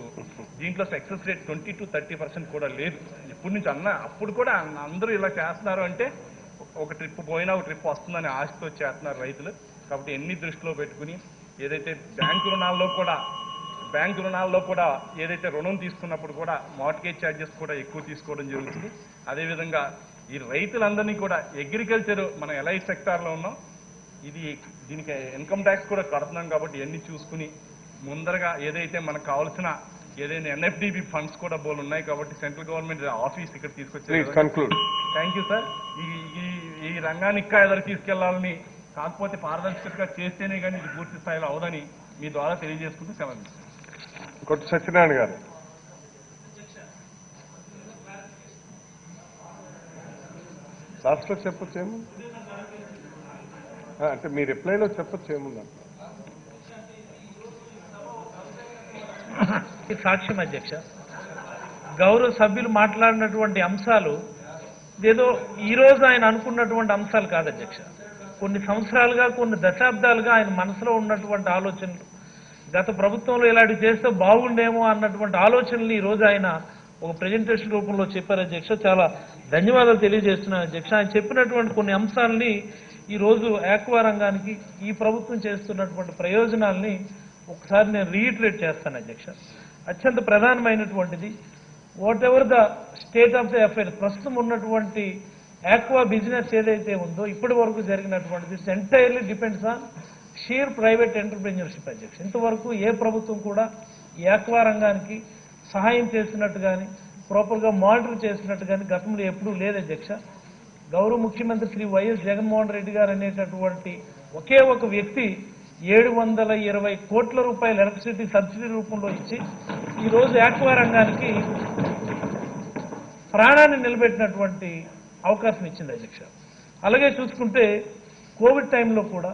Speaker 2: దీంట్లో సక్సెస్ రేట్ 20 to 30% కూడా లేదు. ఇప్పటి నుంచి అప్పుడు కూడా అందరూ ఇలా చేస్తున్నారు అంటే ఒక ట్రిప్ పోయినా ఒక ట్రిప్ వస్తుందని ఆశతో చేస్తున్నారు రైతులు. కాబట్టి ఎన్ని దృష్టిలో పెట్టుకుని ఏదైతే బ్యాంకు రుణాల్లో కూడా ఏదైతే రుణం తీసుకున్నప్పుడు కూడా మార్ట్గేజ్ ఛార్జెస్ కూడా ఎక్కువ తీసుకోవడం జరుగుతుంది. అదేవిధంగా ఈ రైతులందరినీ కూడా అగ్రికల్చర్ మనం ఎల్ఐ సెక్టార్లో ఉన్నాం, దీనికి ఇన్కమ్ ట్యాక్స్ కూడా కడుతున్నాం, కాబట్టి ఇవన్నీ చూసుకుని ముందరగా ఏదైతే మనకు కావాల్సిన ఏదైనా ఎన్ఎఫ్డిబి ఫండ్స్ కూడా బోల్ ఉన్నాయి, కాబట్టి సెంట్రల్ గవర్నమెంట్ ఆఫీస్ ఇక్కడ తీసుకొచ్చారు. Thank you sir. ఈ రంగాన్ని ఇంకా ఎదురు తీసుకెళ్లాలని, కాకపోతే పారదర్శకతగా చేస్తేనే కానీ ఇది పూర్తి స్థాయిలో అవదని మీ ద్వారా తెలియజేసుకుంటూ సెలవు.
Speaker 5: కొట్టు సత్యనారాయణ గారు. లాస్ట్లో చెప్పొచ్చు ఏముంది, అంటే మీ రిప్లైలో చెప్పొచ్చు ఏముంది.
Speaker 1: సాక్ష్యం అధ్యక్ష, గౌరవ సభ్యులు మాట్లాడినటువంటి అంశాలు ఏదో ఈరోజు ఆయన అనుకున్నటువంటి అంశాలు కాదు అధ్యక్ష. కొన్ని సంవత్సరాలుగా, కొన్ని దశాబ్దాలుగా ఆయన మనసులో ఉన్నటువంటి ఆలోచనలు, గత ప్రభుత్వంలో ఇలాంటివి చేస్తే బాగుండేమో అన్నటువంటి ఆలోచనలు ఈరోజు ఆయన ఒక ప్రెజెంటేషన్ రూపంలో చెప్పారు అధ్యక్ష. చాలా ధన్యవాదాలు తెలియజేస్తున్నాను అధ్యక్ష. ఆయన చెప్పినటువంటి కొన్ని అంశాలని ఈరోజు ఆక్వా రంగానికి ఈ ప్రభుత్వం చేస్తున్నటువంటి ప్రయోజనాల్ని ఒకసారి నేను రీఇటరేట్ చేస్తాను అధ్యక్ష. అత్యంత ప్రధానమైనటువంటిది whatever the state of the affairs, ప్రస్తుతం ఉన్నటువంటి ఆక్వా బిజినెస్ ఏదైతే ఉందో ఇప్పటి వరకు జరిగినటువంటిది entirely depends on sheer private entrepreneurship అధ్యక్ష. ఇంతవరకు ఏ ప్రభుత్వం కూడా ఈ ఆక్వా రంగానికి సహాయం చేసినట్టు కానీ ప్రాపర్గా మానిటర్ చేసినట్టు కానీ గతంలో ఎప్పుడూ లేదు అధ్యక్ష. గౌరవ ముఖ్యమంత్రి శ్రీ వైఎస్ జగన్మోహన్ రెడ్డి గారు అనేటటువంటి ఒకే ఒక వ్యక్తి 720 కోట్ల రూపాయల ఎలక్ట్రిసిటీ సబ్సిడీ రూపంలో ఇచ్చి ఈరోజు ఆక్వా రంగానికి ప్రాణాన్ని నిలబెట్టినటువంటి అవకాశం ఇచ్చింది అధ్యక్ష. అలాగే చూసుకుంటే కోవిడ్ టైంలో కూడా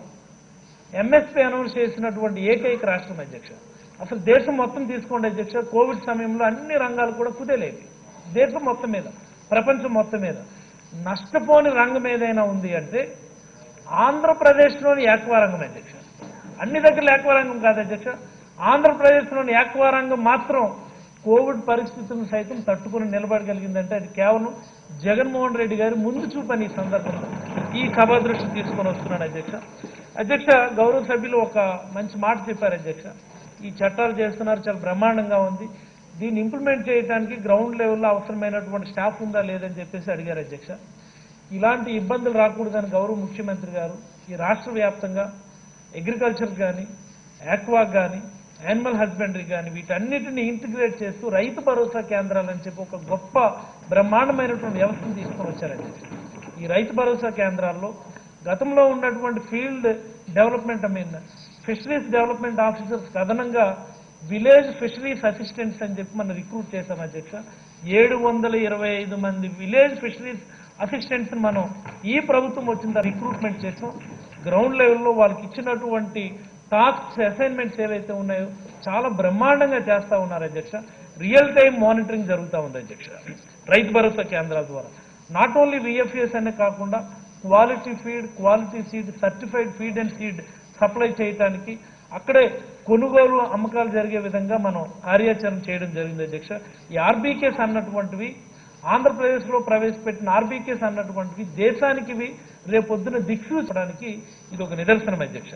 Speaker 1: ఎంఎస్పీ అనౌన్స్ చేసినటువంటి ఏకైక రాష్ట్రం అధ్యక్ష. అసలు దేశం మొత్తం తీసుకోండి అధ్యక్ష, కోవిడ్ సమయంలో అన్ని రంగాలు కూడా కుదేలేవి దేశం మొత్తం మీద, ప్రపంచం మొత్తం మీద. నష్టపోని రంగం ఏదైనా ఉంది అంటే ఆంధ్రప్రదేశ్లోని యాక్వా రంగం అధ్యక్ష. అన్ని దగ్గర యాక్వా రంగం కాదు అధ్యక్ష. ఆంధ్రప్రదేశ్లోని యాక్వా రంగం మాత్రం కోవిడ్ పరిస్థితులను సైతం తట్టుకుని నిలబడగలిగిందంటే అది కేవలం జగన్మోహన్ రెడ్డి గారి ముందు చూపని ఈ సందర్భంలో ఈ సభ దృష్టి తీసుకొని వస్తున్నాను అధ్యక్ష. అధ్యక్ష, గౌరవ సభ్యులు ఒక మంచి మాట చెప్పారు అధ్యక్ష. ఈ చట్టాలు చేస్తున్నారు, చాలా బ్రహ్మాండంగా ఉంది, దీన్ని ఇంప్లిమెంట్ చేయడానికి గ్రౌండ్ లెవెల్లో అవసరమైనటువంటి స్టాఫ్ ఉందా లేదని చెప్పేసి అడిగారు అధ్యక్ష. ఇలాంటి ఇబ్బందులు రాకూడదని గౌరవ ముఖ్యమంత్రి గారు ఈ రాష్ట్ర వ్యాప్తంగా అగ్రికల్చర్ కానీ, ఆక్వాక్ కానీ, యానిమల్ హస్బెండరీ కానీ వీటన్నిటిని ఇంటిగ్రేట్ చేస్తూ రైతు భరోసా కేంద్రాలని చెప్పి ఒక గొప్ప బ్రహ్మాండమైనటువంటి వ్యవస్థను తీసుకొని వచ్చారు అధ్యక్ష. ఈ రైతు భరోసా కేంద్రాల్లో గతంలో ఉన్నటువంటి field development fisheries development officers అదనంగా విలేజ్ ఫిషరీస్ అసిస్టెంట్స్ అని చెప్పి మనం రిక్రూట్ చేశాం అధ్యక్ష. 725 మంది విలేజ్ ఫిషరీస్ అసిస్టెంట్స్ మనం ఈ ప్రభుత్వం వచ్చిన రిక్రూట్మెంట్ చేసాం. గ్రౌండ్ లెవెల్లో వాళ్ళకి ఇచ్చినటువంటి టాస్క్స్ అసైన్మెంట్స్ ఏవైతే ఉన్నాయో చాలా బ్రహ్మాండంగా చేస్తూ ఉన్నారు అధ్యక్ష. రియల్ టైం మానిటరింగ్ జరుగుతూ ఉంది అధ్యక్ష రైతు భరోసా కేంద్రాల ద్వారా. నాట్ ఓన్లీ విఎఫ్ఎస్ అనే కాకుండా quality feed, quality seed, certified feed and seed supply చేయడానికి అక్కడే కొనుగోలు అమ్మకాలు జరిగే విధంగా మనం కార్యాచరణ చేయడం జరిగింది అధ్యక్ష. ఈ ఆర్బీకేస్ అన్నటువంటివి ఆంధ్రప్రదేశ్లో ప్రవేశపెట్టిన ఆర్బీకేస్ అన్నటువంటివి దేశానికి రేపొద్దున దిక్సూచడానికి ఇది ఒక నిదర్శనం అధ్యక్ష.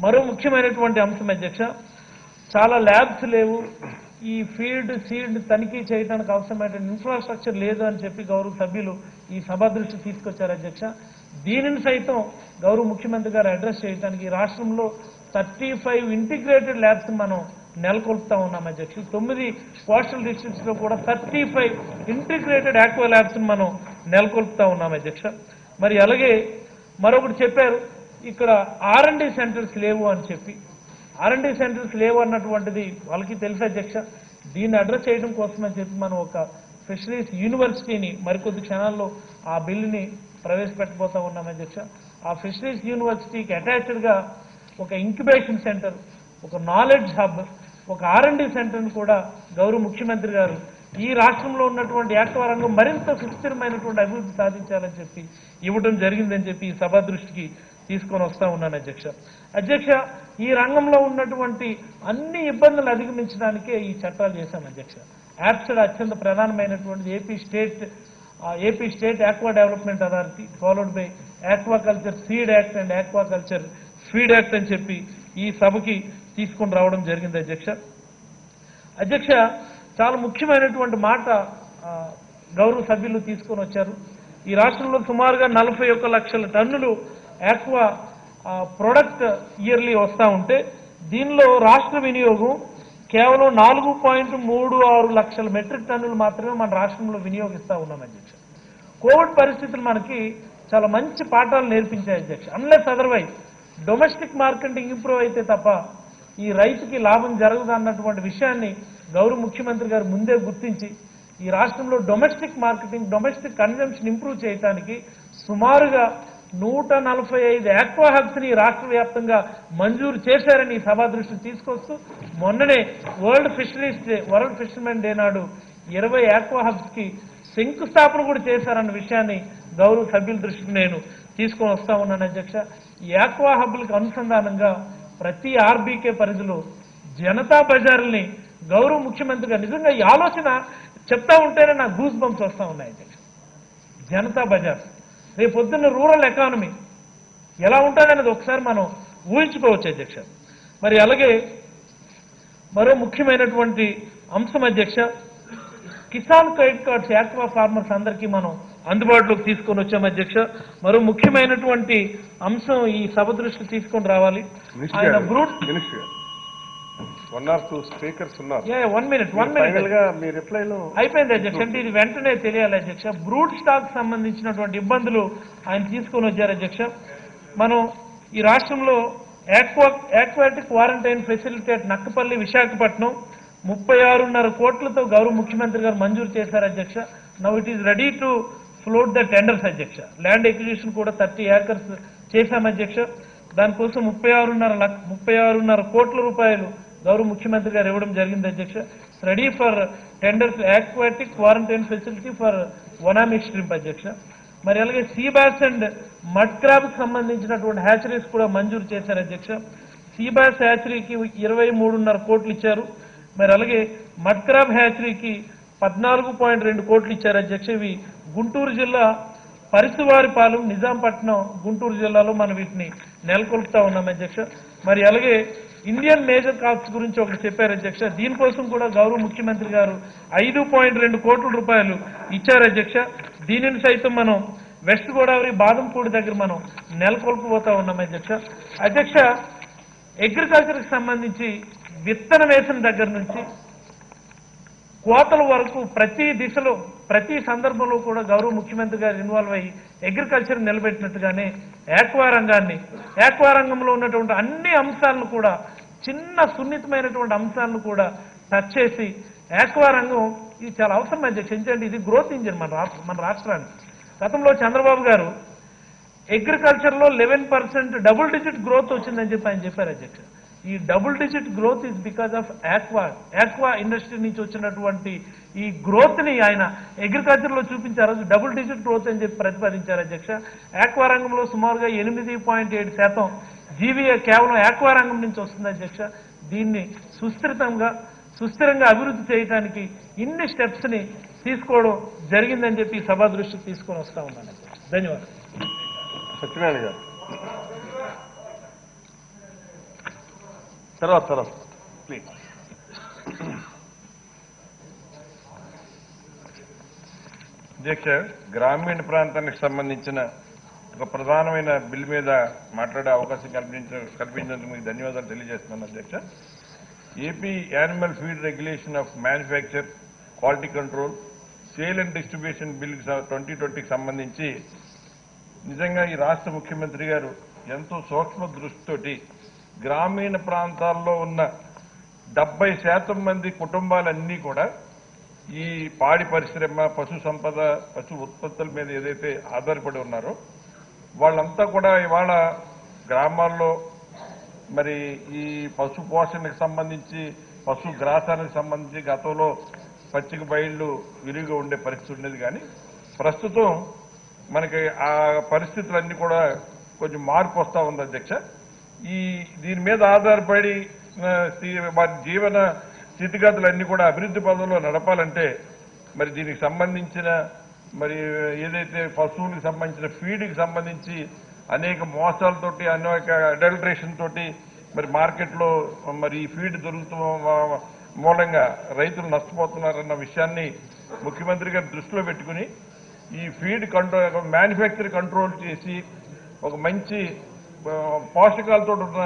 Speaker 1: మరో ముఖ్యమైనటువంటి అంశం అధ్యక్ష, చాలా ల్యాబ్స్ లేవు, ఈ ఫీల్డ్ సీడ్ తనిఖీ చేయడానికి అవసరమైన ఇన్ఫ్రాస్ట్రక్చర్ లేదు అని చెప్పి గౌరవ సభ్యులు ఈ సభ దృష్టి తీసుకొచ్చారు అధ్యక్ష. దీనిని సైతం గౌరవ ముఖ్యమంత్రి గారు అడ్రస్ చేయడానికి ఈ రాష్ట్రంలో 35 ఇంటిగ్రేటెడ్ ల్యాబ్స్ మనం నెలకొల్పుతా ఉన్నాం అధ్యక్ష. 9 కోస్టల్ డిస్ట్రిక్ట్స్ లో కూడా 35 ఇంటిగ్రేటెడ్ ఆక్వా ల్యాబ్స్ మనం నెలకొల్పుతా ఉన్నాం అధ్యక్ష. మరి అలాగే మరొకటి చెప్పారు, ఇక్కడ R&D సెంటర్స్ లేవు అని చెప్పి. R&D సెంటర్స్ లేవు అన్నటువంటిది వాళ్ళకి తెలుసు అధ్యక్ష. దీన్ని అడ్రస్ చేయడం కోసం అని చెప్పి మనం ఒక ఫిషరీస్ యూనివర్సిటీని మరికొద్ది క్షణాల్లో ఆ బిల్లుని ప్రవేశపెట్టబోతా ఉన్నాం అధ్యక్ష. ఆ ఫిషరీస్ యూనివర్సిటీకి అటాచ్డ్గా ఒక ఇంక్యుబేషన్ సెంటర్, ఒక నాలెడ్జ్ హబ్, ఒక R&D సెంటర్ని కూడా గౌరవ ముఖ్యమంత్రి గారు ఈ రాష్ట్రంలో ఉన్నటువంటి యాక్వా రంగం మరింత సుస్థిరమైనటువంటి అభివృద్ధి సాధించాలని చెప్పి ఇవ్వడం జరిగిందని చెప్పి ఈ సభ దృష్టికి తీసుకొని వస్తా ఉన్నాను అధ్యక్ష. అధ్యక్ష, ఈ రంగంలో ఉన్నటువంటి అన్ని ఇబ్బందులు అధిగమించడానికే ఈ చట్టాలు చేశాం అధ్యక్ష. యాప్సెడ్ అత్యంత ప్రధానమైనటువంటి AP state aqua development authority followed by aquaculture seed act and aquaculture feed act అని చెప్పి ఈ సభకి తీసుకొని రావడం జరిగింది అధ్యక్ష. అధ్యక్ష, చాలా ముఖ్యమైనటువంటి మాట గౌరవ సభ్యులు తీసుకొని వచ్చారు. ఈ రాష్ట్రంలో సుమారుగా 41 లక్షల టన్నులు ఆక్వా ప్రొడక్ట్ ఇయర్లీ వస్తూ ఉంటే దీనిలో రాష్ట్ర వినియోగం కేవలం 4.36 లక్షల మెట్రిక్ టన్నులు మాత్రమే మన రాష్ట్రంలో వినియోగిస్తూ ఉన్నాం అధ్యక్ష. కోవిడ్ పరిస్థితులు మనకి చాలా మంచి పాఠాలు నేర్పించాయి అధ్యక్ష. Unless otherwise domestic marketing improve అయితే తప్ప ఈ రైతుకి లాభం జరగదు అన్నటువంటి విషయాన్ని గౌరవ ముఖ్యమంత్రి గారు ముందే గుర్తించి ఈ రాష్ట్రంలో domestic marketing, domestic consumption improve చేయడానికి సుమారుగా 145 ఆక్వా హబ్స్ ని రాష్ట్ర వ్యాప్తంగా మంజూరు చేశారని ఈ సభా దృష్టికి తీసుకొస్తూ మొన్ననే వరల్డ్ ఫిషర్మెన్ డే నాడు 20 ఆక్వా హబ్స్ కి శంకుస్థాపన కూడా చేశారన్న విషయాన్ని గౌరవ సభ్యుల దృష్టికి నేను తీసుకొని వస్తా ఉన్నాను అధ్యక్ష. ఈ ఆక్వా హబ్లకు అనుసంధానంగా ప్రతి ఆర్బీకే పరిధిలో జనతా బజార్ని గౌరవ ముఖ్యమంత్రిగా నిజంగా ఈ ఆలోచన చెప్తా ఉంటేనే నాకు గూస్ బంప్స్ వస్తూ ఉన్నాయి అధ్యక్ష. జనతా బజార్ రేపు పొద్దున్న రూరల్ ఎకానమీ ఎలా ఉంటుందనేది ఒకసారి మనం ఊహించుకోవచ్చు అధ్యక్ష. మరి అలాగే మరో ముఖ్యమైనటువంటి అంశం అధ్యక్ష, Kisan credit cards aqua farmers అందరికీ మనం అందుబాటులోకి తీసుకొని వచ్చాం అధ్యక్ష. మరో ముఖ్యమైనటువంటి అంశం ఈ సభ దృష్టికి తీసుకొని రావాలి. ఆయన బ్రూట్
Speaker 5: 1 or 2 స్పీకర్స్ ఉన్నారు.
Speaker 1: 1 minute
Speaker 5: మీ రిప్లైలో
Speaker 1: అయిపోయింది అధ్యక్ష. అంటే ఇది వెంటనే తెలియాలి అధ్యక్ష. బ్రూట్ స్టాక్ సంబంధించినటువంటి ఇబ్బందులు ఆయన తీసుకొని వచ్చారు అధ్యక్ష. మనం ఈ రాష్ట్రంలో aquatic quarantine facilitate Nakkapalli Visakhapatnam 36.5 కోట్లతో గౌరవ ముఖ్యమంత్రి గారు మంజూరు చేశారు అధ్యక్ష. Now it is ready to float the tenders అధ్యక్ష. ల్యాండ్ ఎక్విజిషన్ కూడా 30 ఏకర్స్ చేశాం అధ్యక్ష. దానికోసం 36.5 కోట్ల రూపాయలు గౌరవ ముఖ్యమంత్రి గారు ఇవ్వడం జరిగింది అధ్యక్ష. Ready for tenders aquatic quarantine facility for vannamei shrimp అధ్యక్ష. మరి అలాగే సీబాస్ అండ్ మడ్ క్రాబ్కి సంబంధించినటువంటి హ్యాచరీస్ కూడా మంజూరు చేశారు అధ్యక్ష. సీబాస్ హ్యాచరీకి 23.5 కోట్లు ఇచ్చారు. మరి అలాగే మడ్ క్రాబ్ హ్యాచరీకి 14.2 కోట్లు ఇచ్చారు అధ్యక్ష. ఇవి గుంటూరు జిల్లా పరిసివారిపాలెం, నిజాంపట్నం, గుంటూరు జిల్లాలో మనం వీటిని నెలకొల్పుతా ఉన్నాం అధ్యక్ష. మరి అలాగే ఇండియన్ మేజర్ కాప్స్ గురించి ఒకటి చెప్పారు అధ్యక్ష. దీనికోసం కూడా గౌరవ ముఖ్యమంత్రి గారు 5.2 కోట్ల రూపాయలు ఇచ్చారు అధ్యక్ష. దీనిని సైతం మనం వెస్ట్ గోదావరి బాదంపూడి దగ్గర మనం నెలకొల్పబోతా ఉన్నాం అధ్యక్ష. అధ్యక్ష, అగ్రికల్చర్కి సంబంధించి విత్తనం వేసిన దగ్గర నుంచి కోతల వరకు ప్రతి దిశలో ప్రతి సందర్భంలో కూడా గౌరవ ముఖ్యమంత్రి గారు ఇన్వాల్వ్ అయ్యి అగ్రికల్చర్ నిలబెట్టినట్టుగానే ఆక్వా రంగంలో ఉన్నటువంటి అన్ని అంశాలను కూడా, చిన్న సున్నితమైనటువంటి అంశాలను కూడా టచ్ చేసి ఆక్వా రంగం ఇది చాలా అవసరం అధ్యక్ష. ఎందుకంటే ఇది గ్రోత్ ఇంజిన్ మన రాష్ట్రానికి. గతంలో చంద్రబాబు గారు అగ్రికల్చర్లో 11% డబుల్ డిజిట్ గ్రోత్ వచ్చిందని చెప్పి ఆయన చెప్పారు అధ్యక్ష. ఈ double digit growth is because of aqua industry నుంచి వచ్చినటువంటి ఈ గ్రోత్ ని ఆయన అగ్రికల్చర్లో చూపించారు. డబుల్ డిజిట్ గ్రోత్ అని చెప్పి ప్రతిపాదించారు అధ్యక్ష. ఆక్వా రంగంలో సుమారుగా 8.7% జీవీఏ కేవలం ఆక్వా రంగం నుంచి వస్తుంది అధ్యక్ష. దీన్ని సుస్థిరంగా అభివృద్ధి చేయడానికి ఇన్ని స్టెప్స్ ని తీసుకోవడం జరిగిందని చెప్పి సభా దృష్టికి తీసుకొని వస్తా ఉన్నాను. ధన్యవాదాలు.
Speaker 5: సత్యనారాయణ గారు తర్వాత ప్లీజ్.
Speaker 3: అధ్యక్ష, గ్రామీణ ప్రాంతానికి సంబంధించిన ఒక ప్రధానమైన బిల్ మీద మాట్లాడే అవకాశం కల్పించినందుకు మీకు ధన్యవాదాలు తెలియజేస్తున్నాను అధ్యక్ష. AP animal feed regulation of manufacture, quality control, sale and distribution bill 2020కి సంబంధించి నిజంగా ఈ రాష్ట్ర ముఖ్యమంత్రి గారు ఎంతో సూక్ష్మ దృష్టితోటి గ్రామీణ ప్రాంతాల్లో ఉన్న 70% మంది కుటుంబాలన్నీ కూడా ఈ పాడి పరిశ్రమ, పశు సంపద, పశు ఉత్పత్తుల మీద ఏదైతే ఆధారపడి ఉన్నారో వాళ్ళంతా కూడా ఇవాళ గ్రామాల్లో మరి ఈ పశు పోషణకు సంబంధించి, పశు గ్రాసానికి సంబంధించి గతంలో పచ్చిక బయళ్ళు విరివిగా ఉండే పరిస్థితి ఉండేది. కానీ ప్రస్తుతం మనకి ఆ పరిస్థితులన్నీ కూడా కొంచెం మార్పు వస్తూ ఉంది అధ్యక్ష. దీని మీద ఆధారపడి వారి జీవన స్థితిగతులన్నీ కూడా అభివృద్ధి పదంలో నడపాలంటే మరి దీనికి సంబంధించిన మరి ఏదైతే పశువులకు సంబంధించిన ఫీడ్కి సంబంధించి అనేక మోసాలతోటి, అనేక అడల్ట్రేషన్ తోటి మరి మార్కెట్లో మరి ఈ ఫీడ్ దొరుకుతున్న మూలంగా రైతులు నష్టపోతున్నారన్న విషయాన్ని ముఖ్యమంత్రి గారు దృష్టిలో పెట్టుకుని ఈ ఫీడ్ కంట్రోల్, మ్యానుఫ్యాక్చర్ కంట్రోల్ చేసి ఒక మంచి పోషకాలతో ఉన్న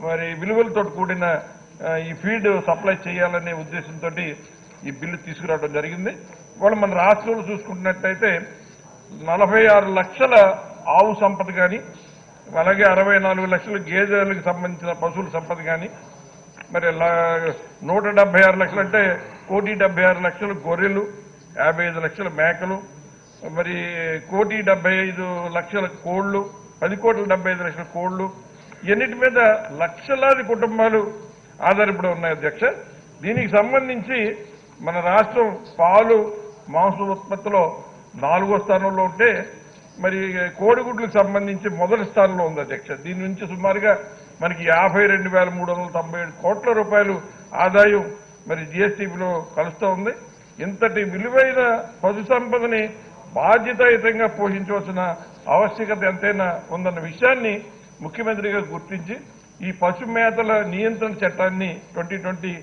Speaker 3: మరి విలువలతో కూడిన ఈ ఫీడ్ సప్లై చేయాలనే ఉద్దేశంతో ఈ బిల్లు తీసుకురావడం జరిగింది. ఇవాళ మన రాష్ట్రంలో చూసుకుంటున్నట్టయితే 46 లక్షల ఆవు సంపద కానీ, అలాగే 64 లక్షల గేదెలకు సంబంధించిన పశువుల సంపద కానీ, మరి 176 లక్షలు అంటే 1,76,00,000 గొర్రెలు, 55 లక్షల మేకలు, మరి 1,75,00,000 కోళ్లు, 10,75,00,000 కోళ్లు, ఇన్నిటి మీద లక్షలాది కుటుంబాలు ఆధారపడి ఉన్నాయి అధ్యక్ష. దీనికి సంబంధించి మన రాష్ట్రం పాలు, మాంసం ఉత్పత్తిలో 4వ స్థానంలో ఉంటే మరి కోడిగుడ్లకు సంబంధించి మొదటి స్థానంలో ఉంది అధ్యక్ష. దీని నుంచి సుమారుగా మనకి 52,397 కోట్ల రూపాయలు ఆదాయం మరి జిఎస్టీలో కలుస్తూ ఉంది. ఇంతటి విలువైన పశు సంపదని బాధ్యతాయుతంగా పోషించవలసిన ఆవశ్యకత ఎంతైనా ఉందన్న విషయాన్ని ముఖ్యమంత్రి గారు గుర్తించి ఈ పశు మేతల నియంత్రణ చట్టాన్ని 2020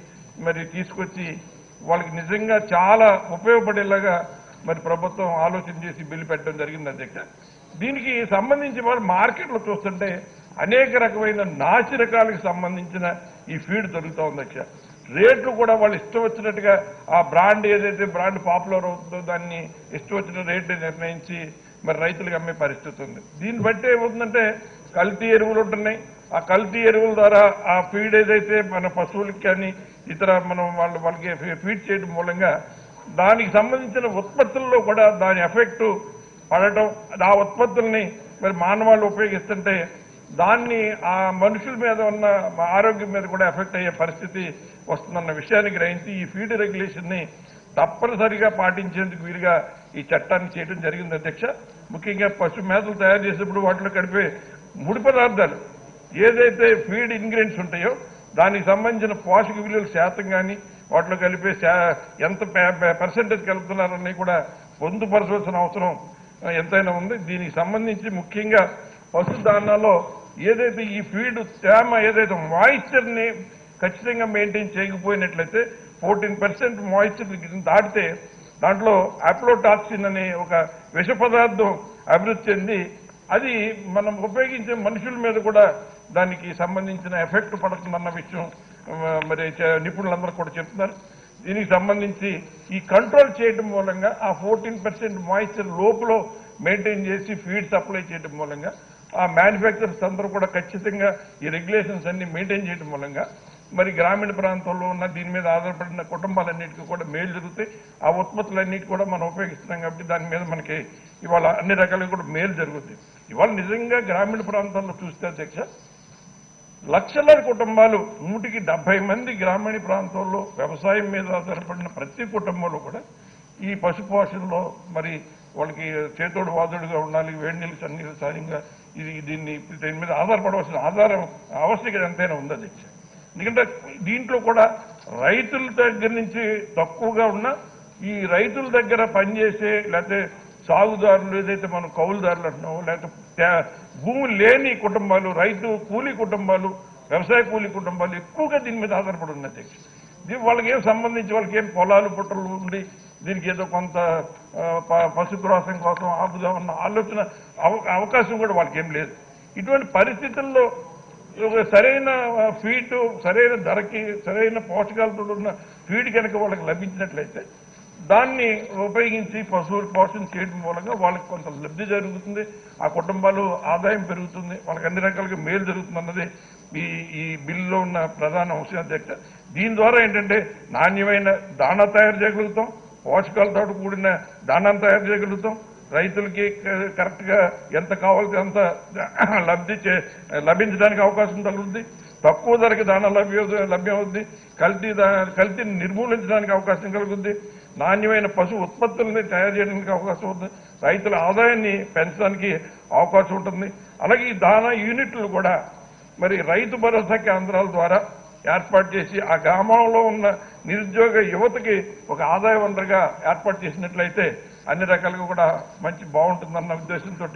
Speaker 3: మరి తీసుకొచ్చి వాళ్ళకి నిజంగా చాలా ఉపయోగపడేలాగా మరి ప్రభుత్వం ఆలోచన చేసి బిల్లు పెట్టడం జరిగింది అధ్యక్ష. దీనికి సంబంధించి వాళ్ళు మార్కెట్లో చూస్తుంటే అనేక రకమైన నాసి రకాలకు సంబంధించిన ఈ ఫీడ్ దొరుకుతూ ఉంది అధ్యక్ష. రేట్లు కూడా వాళ్ళు ఇష్టం వచ్చినట్టుగా ఆ బ్రాండ్ ఏదైతే బ్రాండ్ పాపులర్ అవుతుందో దాన్ని ఇష్టం వచ్చిన రేటు నిర్ణయించి మరి రైతులకు అమ్మే పరిస్థితి ఉంది. దీన్ని బట్టి ఏమవుతుందంటే కల్తీ ఎరువులు ఉంటున్నాయి. ఆ కల్తీ ఎరువుల ద్వారా ఆ ఫీడ్ ఏదైతే మన పశువులకి కానీ ఇతర మనం వాళ్ళకి ఫీడ్ చేయడం మూలంగా దానికి సంబంధించిన ఉత్పత్తుల్లో కూడా దాని ఎఫెక్ట్ పడటం, ఆ ఉత్పత్తుల్ని మరి మానవాళ్ళు ఉపయోగిస్తుంటే దాన్ని ఆ మనుషుల మీద ఉన్న ఆరోగ్యం మీద కూడా ఎఫెక్ట్ అయ్యే పరిస్థితి వస్తుందన్న విషయాన్ని గ్రహించి ఈ ఫీడ్ రెగ్యులేషన్ని
Speaker 5: తప్పనిసరిగా పాటించేందుకు వీలుగా ఈ చట్టాన్ని చేయడం జరిగింది అధ్యక్ష. ముఖ్యంగా పశు మేతలు తయారు చేసేప్పుడు వాటిలో కలిపే ముడి పదార్థాలు ఏదైతే ఫీడ్ ఇంగ్రీడియంట్స్ ఉంటాయో దానికి సంబంధించిన పోషక విలువల శాతం కానీ వాటిలో కలిపే ఎంత పర్సెంటేజ్ కలుపుతున్నారని కూడా పొందుపరచవలసిన అవసరం ఎంతైనా ఉంది. దీనికి సంబంధించి ముఖ్యంగా పశు దానాలో ఏదైతే ఈ ఫీడ్ తేమ ఏదైతే మాయిశ్చర్ని ఖచ్చితంగా మెయింటైన్ చేయకపోయినట్లయితే 14% మాయిశ్చర్ దాటితే దాంట్లో అప్లోటాక్సిన్ అనే ఒక విష పదార్థం అభివృద్ధి చెంది అది మనం ఉపయోగించే మనుషుల మీద కూడా దానికి సంబంధించిన ఎఫెక్ట్ పడుతుందన్న విషయం మరి నిపుణులందరూ కూడా చెప్తున్నారు. దీనికి సంబంధించి ఈ కంట్రోల్ చేయడం మూలంగా ఆ 14% మాయిశ్చర్ లోపల మెయింటైన్ చేసి ఫీడ్ సప్లై చేయడం మూలంగా ఆ మ్యానుఫ్యాక్చరర్స్ అందరూ కూడా ఖచ్చితంగా ఈ రెగ్యులేషన్స్ అన్ని మెయింటైన్ చేయడం మూలంగా మరి గ్రామీణ ప్రాంతంలో ఉన్న దీని మీద ఆధారపడిన కుటుంబాలన్నిటికీ కూడా మేలు జరుగుతాయి. ఆ ఉత్పత్తులన్నిటి కూడా మనం ఉపయోగిస్తున్నాం కాబట్టి దాని మీద మనకి ఇవాళ అన్ని రకాలుగా కూడా మేలు జరుగుతుంది. ఇవాళ నిజంగా గ్రామీణ ప్రాంతాల్లో చూస్తే అధ్యక్ష లక్షలాది కుటుంబాలు 170 మంది గ్రామీణ ప్రాంతాల్లో వ్యవసాయం మీద ఆధారపడిన ప్రతి కుటుంబంలో కూడా ఈ పశుపోషణలో మరి వాళ్ళకి చేతోడు వాదుడుగా ఉండాలి, వేడి నీళ్ళు సన్నీళ్ళు సాయంగా దీని మీద ఆధారపడవలసిన ఆవశ్యకత ఎంతైనా ఉంది అధ్యక్ష. ఎందుకంటే దీంట్లో కూడా రైతుల దగ్గర నుంచి తక్కువగా ఉన్న ఈ రైతుల దగ్గర పనిచేసే లేకపోతే సాగుదారులు ఏదైతే మనం కౌలుదారులు అంటున్నామో లేకపోతే భూమి లేని కుటుంబాలు రైతు కూలీ కుటుంబాలు వ్యవసాయ కూలీ కుటుంబాలు ఎక్కువగా దీని మీద ఆధారపడి ఉన్న అధ్యక్ష. వాళ్ళకి ఏం సంబంధించి వాళ్ళకి ఏం పొలాలు పుట్టలు ఉండి దీనికి ఏదో కొంత పశుగ్రాసం కోసం ఆపుదామన్న ఆలోచన అవకాశం కూడా వాళ్ళకి ఏం లేదు. ఇటువంటి పరిస్థితుల్లో సరైన ఫీడ్ సరైన ధరకి సరైన పోషకాలతో ఉన్న ఫీడ్ కనుక వాళ్ళకి లభించినట్లయితే దాన్ని ఉపయోగించి పశువులు పోషణ చేయడం మూలంగా వాళ్ళకి కొంత లబ్ధి జరుగుతుంది, ఆ కుటుంబాలు ఆదాయం పెరుగుతుంది, వాళ్ళకి అన్ని రకాలుగా మేలు జరుగుతుంది అన్నది ఈ బిల్లులో ఉన్న ప్రధాన అంశం అధ్యక్ష. దీని ద్వారా ఏంటంటే నాణ్యమైన దాణా తయారు చేయగలుగుతాం, పోషకాలతో కూడిన దాణాను తయారు చేయగలుగుతాం, రైతులకి కరెక్ట్గా ఎంత కావాల్సి అంత లభించడానికి అవకాశం తగులుతుంది, తక్కువ ధరకి దాణా లభ్యమవుతుంది, కల్తీని నిర్మూలించడానికి అవకాశం కలుగుతుంది, నాణ్యమైన పశు ఉత్పత్తుల్ని తయారు చేయడానికి అవకాశం ఉంటుంది, రైతుల ఆదాయాన్ని పెంచడానికి అవకాశం ఉంటుంది. అలాగే ఈ దాణా యూనిట్లు కూడా మరి రైతు భరోసా కేంద్రాల ద్వారా ఏర్పాటు చేసి ఆ గ్రామంలో ఉన్న నిరుద్యోగ యువతకి ఒక ఆదాయ వనరుగా ఏర్పాటు చేసినట్లయితే అన్ని రకాలుగా కూడా మంచి బాగుంటుందన్న ఉద్దేశంతో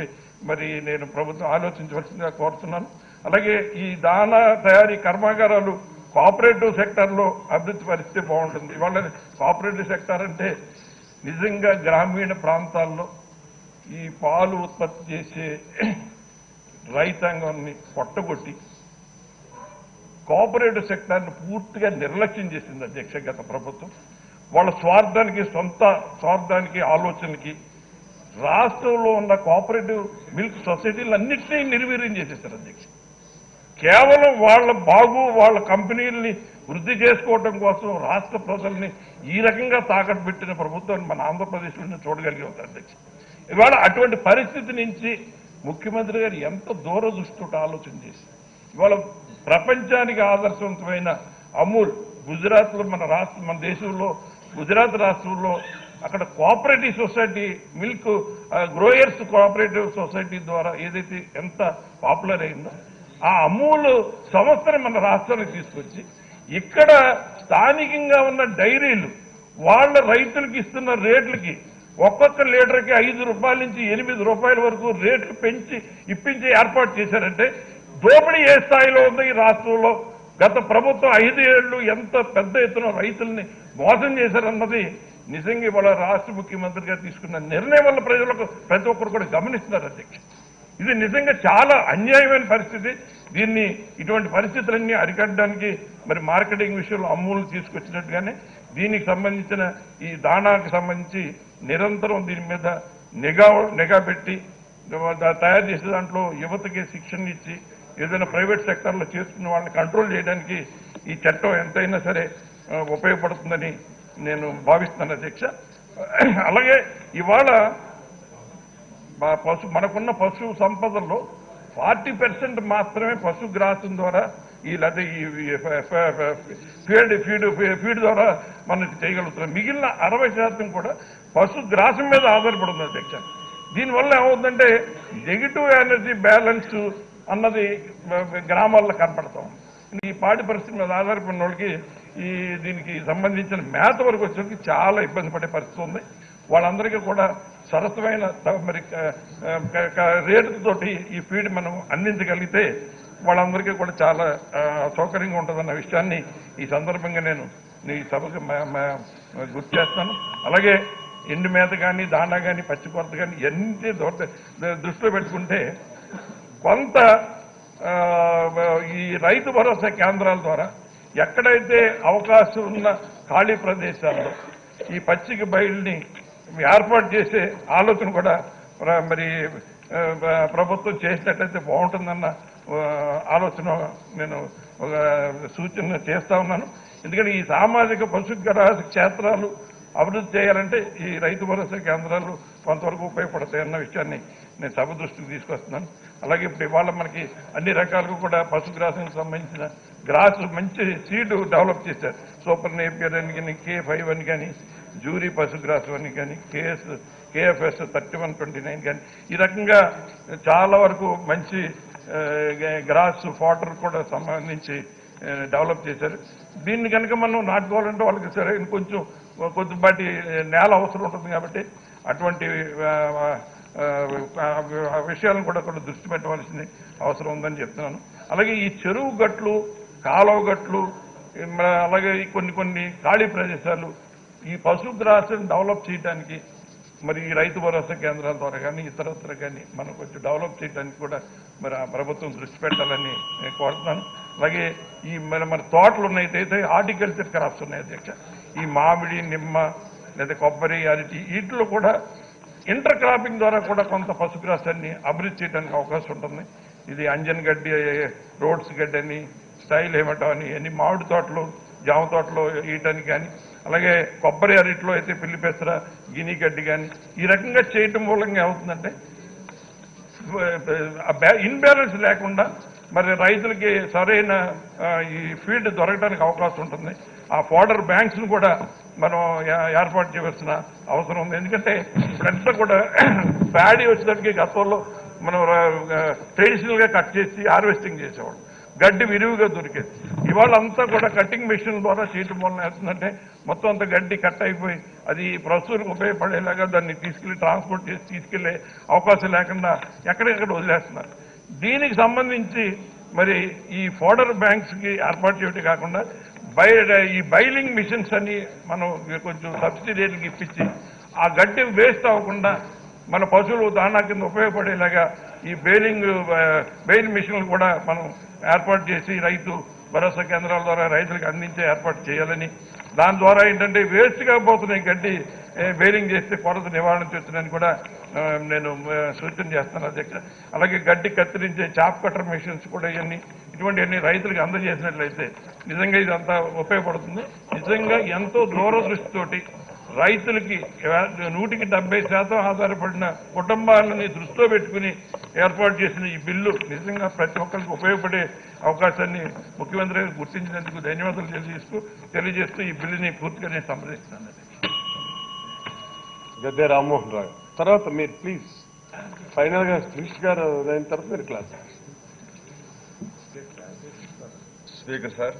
Speaker 5: మరి నేను ప్రభుత్వం ఆలోచించవలసిందిగా కోరుతున్నాను. అలాగే ఈ దాణా తయారీ కర్మాగారాలు కోఆపరేటివ్ సెక్టార్లో అభివృద్ధి పరిస్థితి బాగుంటుంది. ఇవాళ కోఆపరేటివ్ సెక్టార్ అంటే నిజంగా గ్రామీణ ప్రాంతాల్లో ఈ పాలు ఉత్పత్తి చేసే రైతాంగాన్ని పొట్టగొట్టి కోఆపరేటివ్ సెక్టార్ని పూర్తిగా నిర్లక్ష్యం చేసింది అధ్యక్ష గత ప్రభుత్వం. వాళ్ళ సొంత స్వార్థానికి ఆలోచనకి రాష్ట్రంలో ఉన్న కోఆపరేటివ్ మిల్క్ సొసైటీలు అన్నింటినీ నిర్వీర్యం చేసేసారు అధ్యక్ష. కేవలం వాళ్ళ కంపెనీల్ని వృద్ధి చేసుకోవడం కోసం రాష్ట్ర ప్రజల్ని ఈ రకంగా తాకట్టు పెట్టిన ప్రభుత్వాన్ని మన ఆంధ్రప్రదేశ్లోనే చూడగలిగాం అధ్యక్ష. ఇవాళ అటువంటి పరిస్థితి నుంచి ముఖ్యమంత్రి గారు ఎంత దూరదృష్టితో ఆలోచన చేసి ఇవాళ ప్రపంచానికి ఆదర్శవంతమైన అమూల్ గుజరాత్లో మన దేశంలో గుజరాత్ రాష్ట్రంలో అక్కడ cooperative society milk growers cooperative society ద్వారా ఏదైతే ఎంత పాపులర్ అయిందో ఆ అమూల్ సంస్థని మన రాష్ట్రానికి తీసుకొచ్చి ఇక్కడ స్థానికంగా ఉన్న డైరీలు వాళ్ళ రైతులకు ఇస్తున్న రేట్లకి ఒక్కొక్క లీటర్కి 5 రూపాయల నుంచి 8 రూపాయల వరకు రేట్లు పెంచి ఇప్పించి ఏర్పాటు చేశారంటే దోపిడీ ఏ స్థాయిలో ఉంది ఈ రాష్ట్రంలో. గత ప్రభుత్వం 5 ఏళ్లు ఎంత పెద్ద ఎత్తున రైతుల్ని మోసం చేశారన్నది నిజంగా ఇవాళ రాష్ట్ర ముఖ్యమంత్రి గారు తీసుకున్న నిర్ణయం వల్ల ప్రతి ఒక్కరు కూడా గమనిస్తున్నారు అధ్యక్ష. ఇది నిజంగా చాలా అన్యాయమైన పరిస్థితి. దీన్ని ఇటువంటి పరిస్థితులన్నీ అరికట్టడానికి మరి మార్కెటింగ్ విషయంలో అమూల్ తీసుకొచ్చినట్టుగానే దీనికి సంబంధించిన ఈ దాణాకి సంబంధించి నిరంతరం దీని మీద నిఘా పెట్టి తయారు చేసే దాంట్లో యువతకి శిక్షణ ఇచ్చి ఏదైనా ప్రైవేట్ సెక్టార్లో చేసుకున్న వాళ్ళని కంట్రోల్ చేయడానికి ఈ చట్టం ఎంతైనా సరే ఉపయోగపడుతుందని నేను భావిస్తున్నాను అధ్యక్ష. అలాగే ఇవాళ మనకున్న పశు సంపదల్లో 40% మాత్రమే పశుగ్రాసం ద్వారా ఈ లేదా ఈ ఫీడ్ ద్వారా మనం చేయగలుగుతున్నాం. మిగిలిన 60% కూడా పశుగ్రాసం మీద ఆధారపడి ఉంది అధ్యక్ష. దీనివల్ల ఏమవుతుందంటే నెగిటివ్ ఎనర్జీ బ్యాలెన్స్ అన్నది గ్రామాల్లో కనపడతాం. ఈ పాడి పరిస్థితి మీద ఆధారపడిన వాళ్ళకి దీనికి సంబంధించిన మేత వరకు వచ్చేసరికి చాలా ఇబ్బంది పడే పరిస్థితి ఉంది. వాళ్ళందరికీ కూడా సరసమైన మరి రేటుతోటి ఈ ఫీడ్ మనం అందించగలిగితే వాళ్ళందరికీ కూడా చాలా సౌకర్యంగా ఉంటుందన్న విషయాన్ని ఈ సందర్భంగా నేను ఈ సభకు గుర్తు చేస్తాను. అలాగే ఎండు మేత కానీ దానా కానీ పచ్చి కొరత కానీ ఎన్ని దృష్టిలో పెట్టుకుంటే కొంత ఈ రైతు భరోసా కేంద్రాల ద్వారా ఎక్కడైతే అవకాశం ఉన్న ఖాళీ ప్రదేశాల్లో ఈ పచ్చిక బయలుని ఏర్పాటు చేసే ఆలోచన కూడా మరి ప్రభుత్వం చేసినట్లయితే బాగుంటుందన్న ఆలోచన నేను సూచన చేస్తా ఉన్నాను. ఎందుకంటే ఈ సామాజిక పశుగ్రాస క్షేత్రాలు అభివృద్ధి చేయాలంటే ఈ రైతు భరోసా కేంద్రాలు కొంతవరకు ఉపయోగపడతాయన్న విషయాన్ని నేను సభ దృష్టికి తీసుకొస్తున్నాను. అలాగే ఇప్పుడు ఇవాళ మనకి అన్ని రకాలుగా కూడా పశుగ్రాసానికి సంబంధించిన గ్రాస్ మంచి సీడ్ డెవలప్ చేశారు. సూపర్ నేపియర్ అని కానీ K5 అని కానీ జూరీ పశుగ్రాసం అని కానీ KFS 3129 కానీ ఈ రకంగా చాలా వరకు మంచి గ్రాస్ ఫాటర్ కూడా సంబంధించి డెవలప్ చేశారు. దీన్ని కనుక మనం నాటుకోవాలంటే వాళ్ళకి సరే కొంచెం కొద్దిపాటి నేల అవసరం ఉంటుంది కాబట్టి అటువంటి విషయాలను కూడా దృష్టి పెట్టవలసిన అవసరం ఉందని చెప్తున్నాను. అలాగే ఈ చెరువు గట్లు, కాలువ గట్లు, అలాగే కొన్ని ఖాళీ ప్రదేశాలు ఈ పశుగ్రాసం డెవలప్ చేయడానికి మరి ఈ రైతు భరోసా కేంద్రాల ద్వారా కానీ ఇతరత్ర కానీ మనం కొంచెం డెవలప్ చేయడానికి కూడా మరి ఆ ప్రభుత్వం దృష్టి పెట్టాలని నేను కోరుతున్నాను. అలాగే ఈ మన తోటలు ఉన్నట్టయితే హార్టికల్చర్ క్రాప్స్ ఉన్నాయి అధ్యక్ష. ఈ మామిడి, నిమ్మ లేదా కొబ్బరి, అరటి వీటిలో కూడా ఇంటర్ క్రాపింగ్ ద్వారా కూడా కొంత పశుగ్రాసాన్ని అభివృద్ధి చేయడానికి అవకాశం ఉంటుంది. ఇది అంజన్ గడ్డి, రోడ్స్ గడ్డి అని, స్టైల్ ఏమటం అని, అన్ని మామిడి తోటలు, జామ తోటలో వేయటానికి కానీ, అలాగే కొబ్బరి అరటిలో అయితే పిల్లి పెసర, గిని గడ్డి కానీ ఈ రకంగా చేయటం మూలంగా ఏమవుతుందంటే ఇన్బ్యాలెన్స్ లేకుండా మరి రైతులకి సరైన ఈ ఫీడ్ దొరకడానికి అవకాశం ఉంటుంది. ఆ ఫోడర్ బ్యాంక్స్ను కూడా మనం ఏర్పాటు చేయవలసిన అవసరం ఉంది. ఎందుకంటే ఇప్పుడంతా కూడా ప్యాడీ వచ్చేసరికి గతంలో మనం ట్రెడిషనల్గా కట్ చేసి హార్వెస్టింగ్ చేసేవాడు, గడ్డి విరివిగా దొరికేది. ఇవాళ అంతా కూడా కటింగ్ మెషిన్ ద్వారా చేయటం వలన అవుతుందంటే మొత్తం అంతా గడ్డి కట్ అయిపోయి అది ప్రస్తుతానికి ఉపయోగపడేలాగా దాన్ని ట్రాన్స్పోర్ట్ చేసి తీసుకెళ్లే అవకాశం లేకుండా ఎక్కడెక్కడ వదిలేస్తున్నారు. దీనికి సంబంధించి మరి ఈ ఫోడర్ బ్యాంక్స్కి ఏర్పాటు చేయటం కాకుండా ఈ బైలింగ్ మిషన్స్ అని మనం కొంచెం సబ్సిడీ రేట్లకి ఇప్పించి ఆ గడ్డి వేస్ట్ అవ్వకుండా మన పశువులు దానా కింద ఉపయోగపడేలాగా ఈ బెయిల్ మిషన్లు కూడా మనం ఏర్పాటు చేసి రైతు భరోసా కేంద్రాల ద్వారా రైతులకు అందించే ఏర్పాటు చేయాలని, దాని ద్వారా ఏంటంటే వేస్ట్గా పోతున్నాయి గడ్డి బెయిలింగ్ చేస్తే కొరత నివారణ చేస్తుందని కూడా నేను సూచన చేస్తాను అధ్యక్ష. అలాగే గడ్డి కత్తిరించే చాప్ కటర్ మెషిన్స్ కూడా ఇటువంటివన్నీ రైతులకు అందజేసినట్లయితే నిజంగా ఇదంతా ఉపయోగపడుతుంది. నిజంగా ఎంతో దూరదృష్టితోటి రైతులకి 170% ఆధారపడిన కుటుంబాలని దృష్టిలో పెట్టుకుని ఏర్పాటు చేసిన ఈ బిల్లు నిజంగా ప్రతి ఒక్కరికి ఉపయోగపడే అవకాశాన్ని ముఖ్యమంత్రి గారు గుర్తించినందుకు ధన్యవాదాలు తెలియజేస్తూ ఈ బిల్లుని పూర్తిగా నేను సంప్రదిస్తున్నాను.
Speaker 6: గద్దె రామ్మోహన్ రావు తర్వాత మీరు ప్లీజ్ ఫైనల్ గా మినిస్టర్ గారు అయిన తర్వాత మీరు class.
Speaker 7: Speaker sir,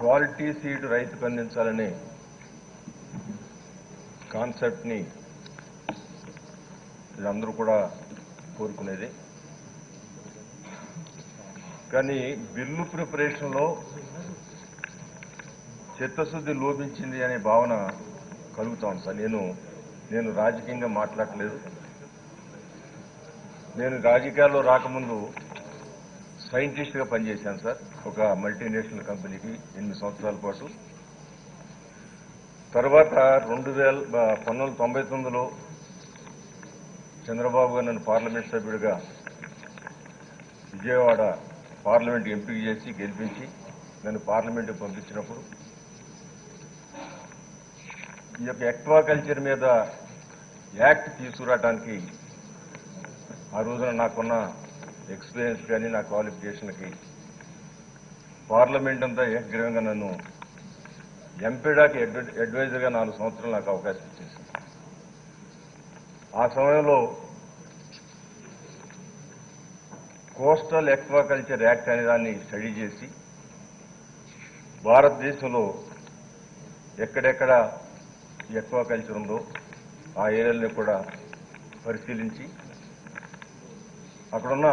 Speaker 7: quality seed రైతుకు అందించాలనే కాన్సెప్ట్ని వీళ్ళందరూ కూడా కోరుకునేది. కానీ బిల్లు ప్రిపరేషన్లో చిత్తశుద్ధి లోపించింది అనే భావన కలుగుతా ఉంది సార్. నేను రాజకీయంగా మాట్లాడలేదు. నేను రాజకీయాల్లో రాకముందు సైంటిస్ట్గా పనిచేశాను సార్ ఒక మల్టీనేషనల్ కంపెనీకి 8 సంవత్సరాల పాటు. తర్వాత 1999లో చంద్రబాబు గారు నన్ను పార్లమెంట్ సభ్యుడిగా విజయవాడ పార్లమెంట్ ఎంపిక చేసి గెలిపించి నన్ను పార్లమెంట్కి పంపించినప్పుడు ఈ యొక్క ఎక్వాకల్చర్ మీద యాక్ట్ తీసుకురావడానికి ఆ రోజున నాకున్న ఎక్స్పీరియన్స్ కానీ నా క్వాలిఫికేషన్కి పార్లమెంట్ అంతా ఏకగ్రీవంగా నన్ను ఎంపీడాకి అడ్వైజర్గా 4 సంవత్సరాలు నాకు అవకాశం ఇచ్చేసింది. ఆ సమయంలో కోస్టల్ ఎక్వాకల్చర్ యాక్ట్ అనే దాన్ని స్టడీ చేసి భారతదేశంలో ఎక్కడెక్కడ ఎక్వాకల్చర్ ఉందో ఆ ఏరియాలని కూడా పరిశీలించి అక్కడున్న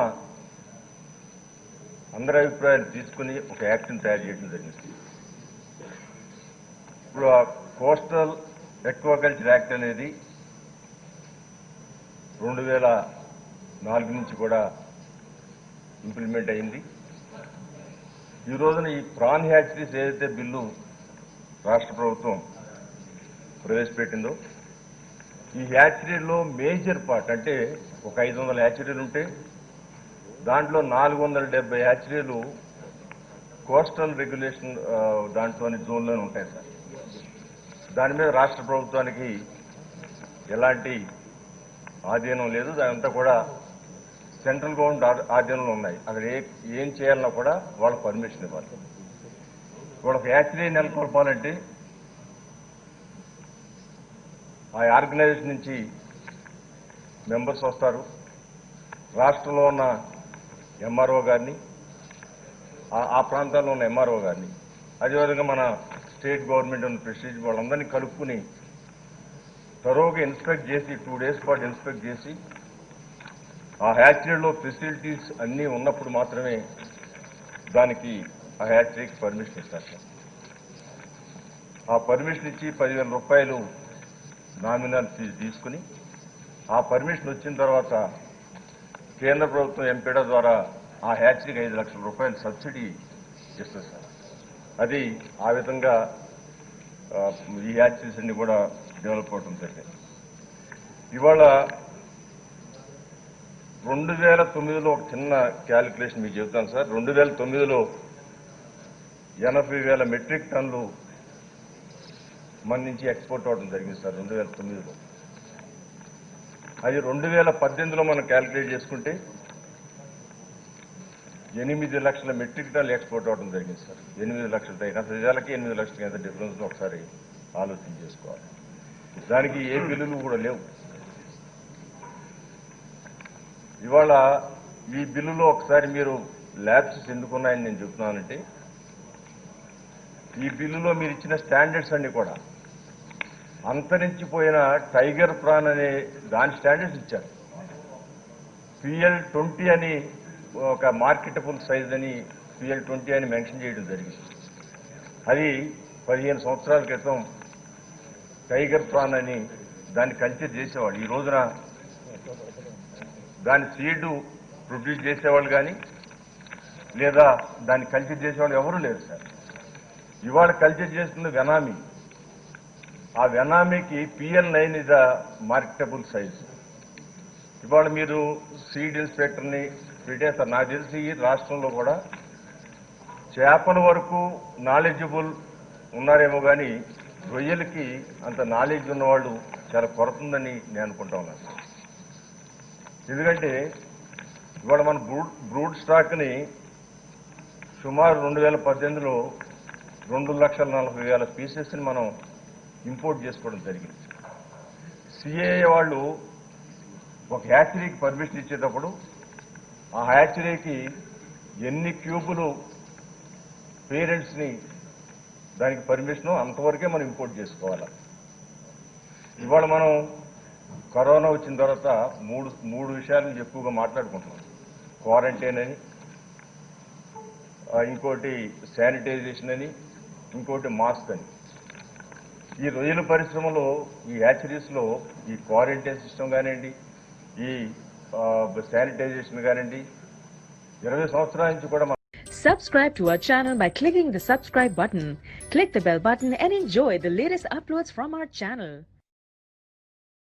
Speaker 7: అందరి అభిప్రాయాలు తీసుకుని ఒక యాక్ట్ని తయారు చేయడం జరిగింది. ఇప్పుడు ఆ కోస్టల్ ఎక్వాకల్చర్ యాక్ట్ అనేది 2004 నుంచి కూడా ఇంప్లిమెంట్ అయింది. ఈ రోజున ఈ ప్రాన్ హ్యాచరీస్ ఏదైతే బిల్లు రాష్ట్ర ప్రభుత్వం ప్రవేశపెట్టిందో ఈ హ్యాచరీలో మేజర్ పార్ట్ అంటే ఒక 500 హ్యాచరీలు ఉంటే దాంట్లో 470 హ్యాచరీలు కోస్టల్ రెగ్యులేషన్ దాంట్లోని జోన్లోనే ఉంటాయి సార్. దాని మీద రాష్ట్ర ప్రభుత్వానికి ఎలాంటి ఆధీనం లేదు. దానంతా కూడా సెంట్రల్ గవర్నమెంట్ ఆధీనంలో ఉన్నాయి. అక్కడ ఏం చేయాలన్నా కూడా వాళ్ళ పర్మిషన్ ఇవ్వాలి. వాళ్ళకి హ్యాచరీ నెలకొల్పాలంటే ఆ ఆర్గనైజేషన్ నుంచి మెంబర్స్ వస్తారు. రాష్ట్రంలో ఉన్న ఎంఆర్ఓ గారిని, ఆ ప్రాంతాల్లో ఉన్న ఎంఆర్ఓ గారిని, అదేవిధంగా మన స్టేట్ గవర్నమెంట్ ఉన్న ప్రెసిడెంట్ వాళ్ళందరినీ కలుపుకుని తరోగా ఇన్స్పెక్ట్ చేసి 2 డేస్ పాటు ఇన్స్పెక్ట్ చేసి ఆ హ్యాచరీలో ఫెసిలిటీస్ అన్నీ ఉన్నప్పుడు మాత్రమే దానికి ఆ హ్యాచరీకి పర్మిషన్ ఇస్తారు. ఆ పర్మిషన్ ఇచ్చి 10,000 రూపాయలు నామినల్ ఫీజు తీసుకుని ఆ పర్మిషన్ వచ్చిన తర్వాత కేంద్ర ప్రభుత్వం ఎంపీడా ద్వారా ఆ హ్యాచరీకి 5 లక్షల రూపాయలు సబ్సిడీ ఇస్తుంది సార్. అది ఆ విధంగా ఈ హ్యాచరీస్ అన్ని కూడా డెవలప్ అవడం జరిగింది. ఇవాళ 2009లో ఒక చిన్న క్యాలిక్యులేషన్ మీకు చెబుతాను సార్. 2009లో 80,000 మెట్రిక్ టన్నులు మన నుంచి ఎక్స్పోర్ట్ అవడం జరిగింది సార్ 2009లో. అది 2018లో మనం క్యాలిక్యులేట్ చేసుకుంటే 8 లక్షల మెట్రిక్ టన్నులు ఎక్స్పోర్ట్ అవడం జరిగింది సార్. 8 లక్షల నిజాలకి 8 లక్షలకి ఎంత డిఫరెన్స్ ఒకసారి ఆలోచన చేసుకోవాలి. దానికి ఏ బిల్లులు కూడా లేవు. ఇవాళ ఈ బిల్లులో ఒకసారి మీరు ల్యాబ్సెస్ ఎందుకున్నాయని నేను చెప్తున్నానంటే ఈ బిల్లులో మీరు ఇచ్చిన స్టాండర్డ్స్ అన్ని కూడా అంతరించిపోయిన టైగర్ ప్రాన్ అనే దాని స్టాండర్డ్స్ ఇచ్చారు. PL20 అని ఒక మార్కెటబుల్ సైజ్ అని PL20 అని మెన్షన్ చేయడం జరిగింది. అది 15 సంవత్సరాల క్రితం టైగర్ ప్రాన్ అని దాన్ని కల్చర్ చేసేవాళ్ళు. ఈ రోజున దాని సీడ్ ప్రొడ్యూస్ చేసేవాళ్ళు కానీ లేదా దాన్ని కల్చర్ చేసేవాళ్ళు ఎవరూ లేరు సార్. ఇవాళ కల్చర్ చేస్తున్న వెనామీ. ఆ వెనామీకి PL9 is a marketable size. ఇవాళ మీరు సీడ్ ఇన్స్పెక్టర్ని పెట్టేస్తారు. నాకు తెలిసి రాష్ట్రంలో కూడా చేపల వరకు నాలెడ్జబుల్ ఉన్నారేమో కానీ రొయ్యలకి అంత నాలెడ్జ్ ఉన్నవాళ్ళు చాలా కొరత ఉందని నేను అనుకుంటా ఉన్నాను. ఎందుకంటే ఇవాళ మన బ్రూడ్ స్టాక్ని సుమారు 2018లో 2,40,000 పీసెస్ని మనం ఇంపోర్ట్ చేసుకోవడం జరిగింది. CAA వాళ్ళు ఒక హ్యాచరీకి పర్మిషన్ ఇచ్చేటప్పుడు ఆ హ్యాచరీకి ఎన్ని క్యూబులు పేరెంట్స్ని దానికి పర్మిషన్ అంతవరకే మనం ఇంపోర్ట్ చేసుకోవాలి. ఇవాళ మనం కరోనా వచ్చిన తర్వాత మూడు విషయాలను ఎక్కువగా మాట్లాడుకుంటున్నాం. క్వారంటైన్ అని, ఇంకోటి శానిటైజేషన్ అని, ఇంకోటి మాస్క్ అని. ఈ రొయ్యల పరిశ్రమలో ఈ హ్యాచరీస్లో ఈ క్వారంటైన్ సిస్టమ్ కానివ్వండి, ఈ శానిటైజేషన్ కానివ్వండి 20 సంవత్సరాల నుంచి కూడా.
Speaker 8: Subscribe to our channel by clicking the subscribe button. Click the bell button and enjoy the latest uploads from our channel.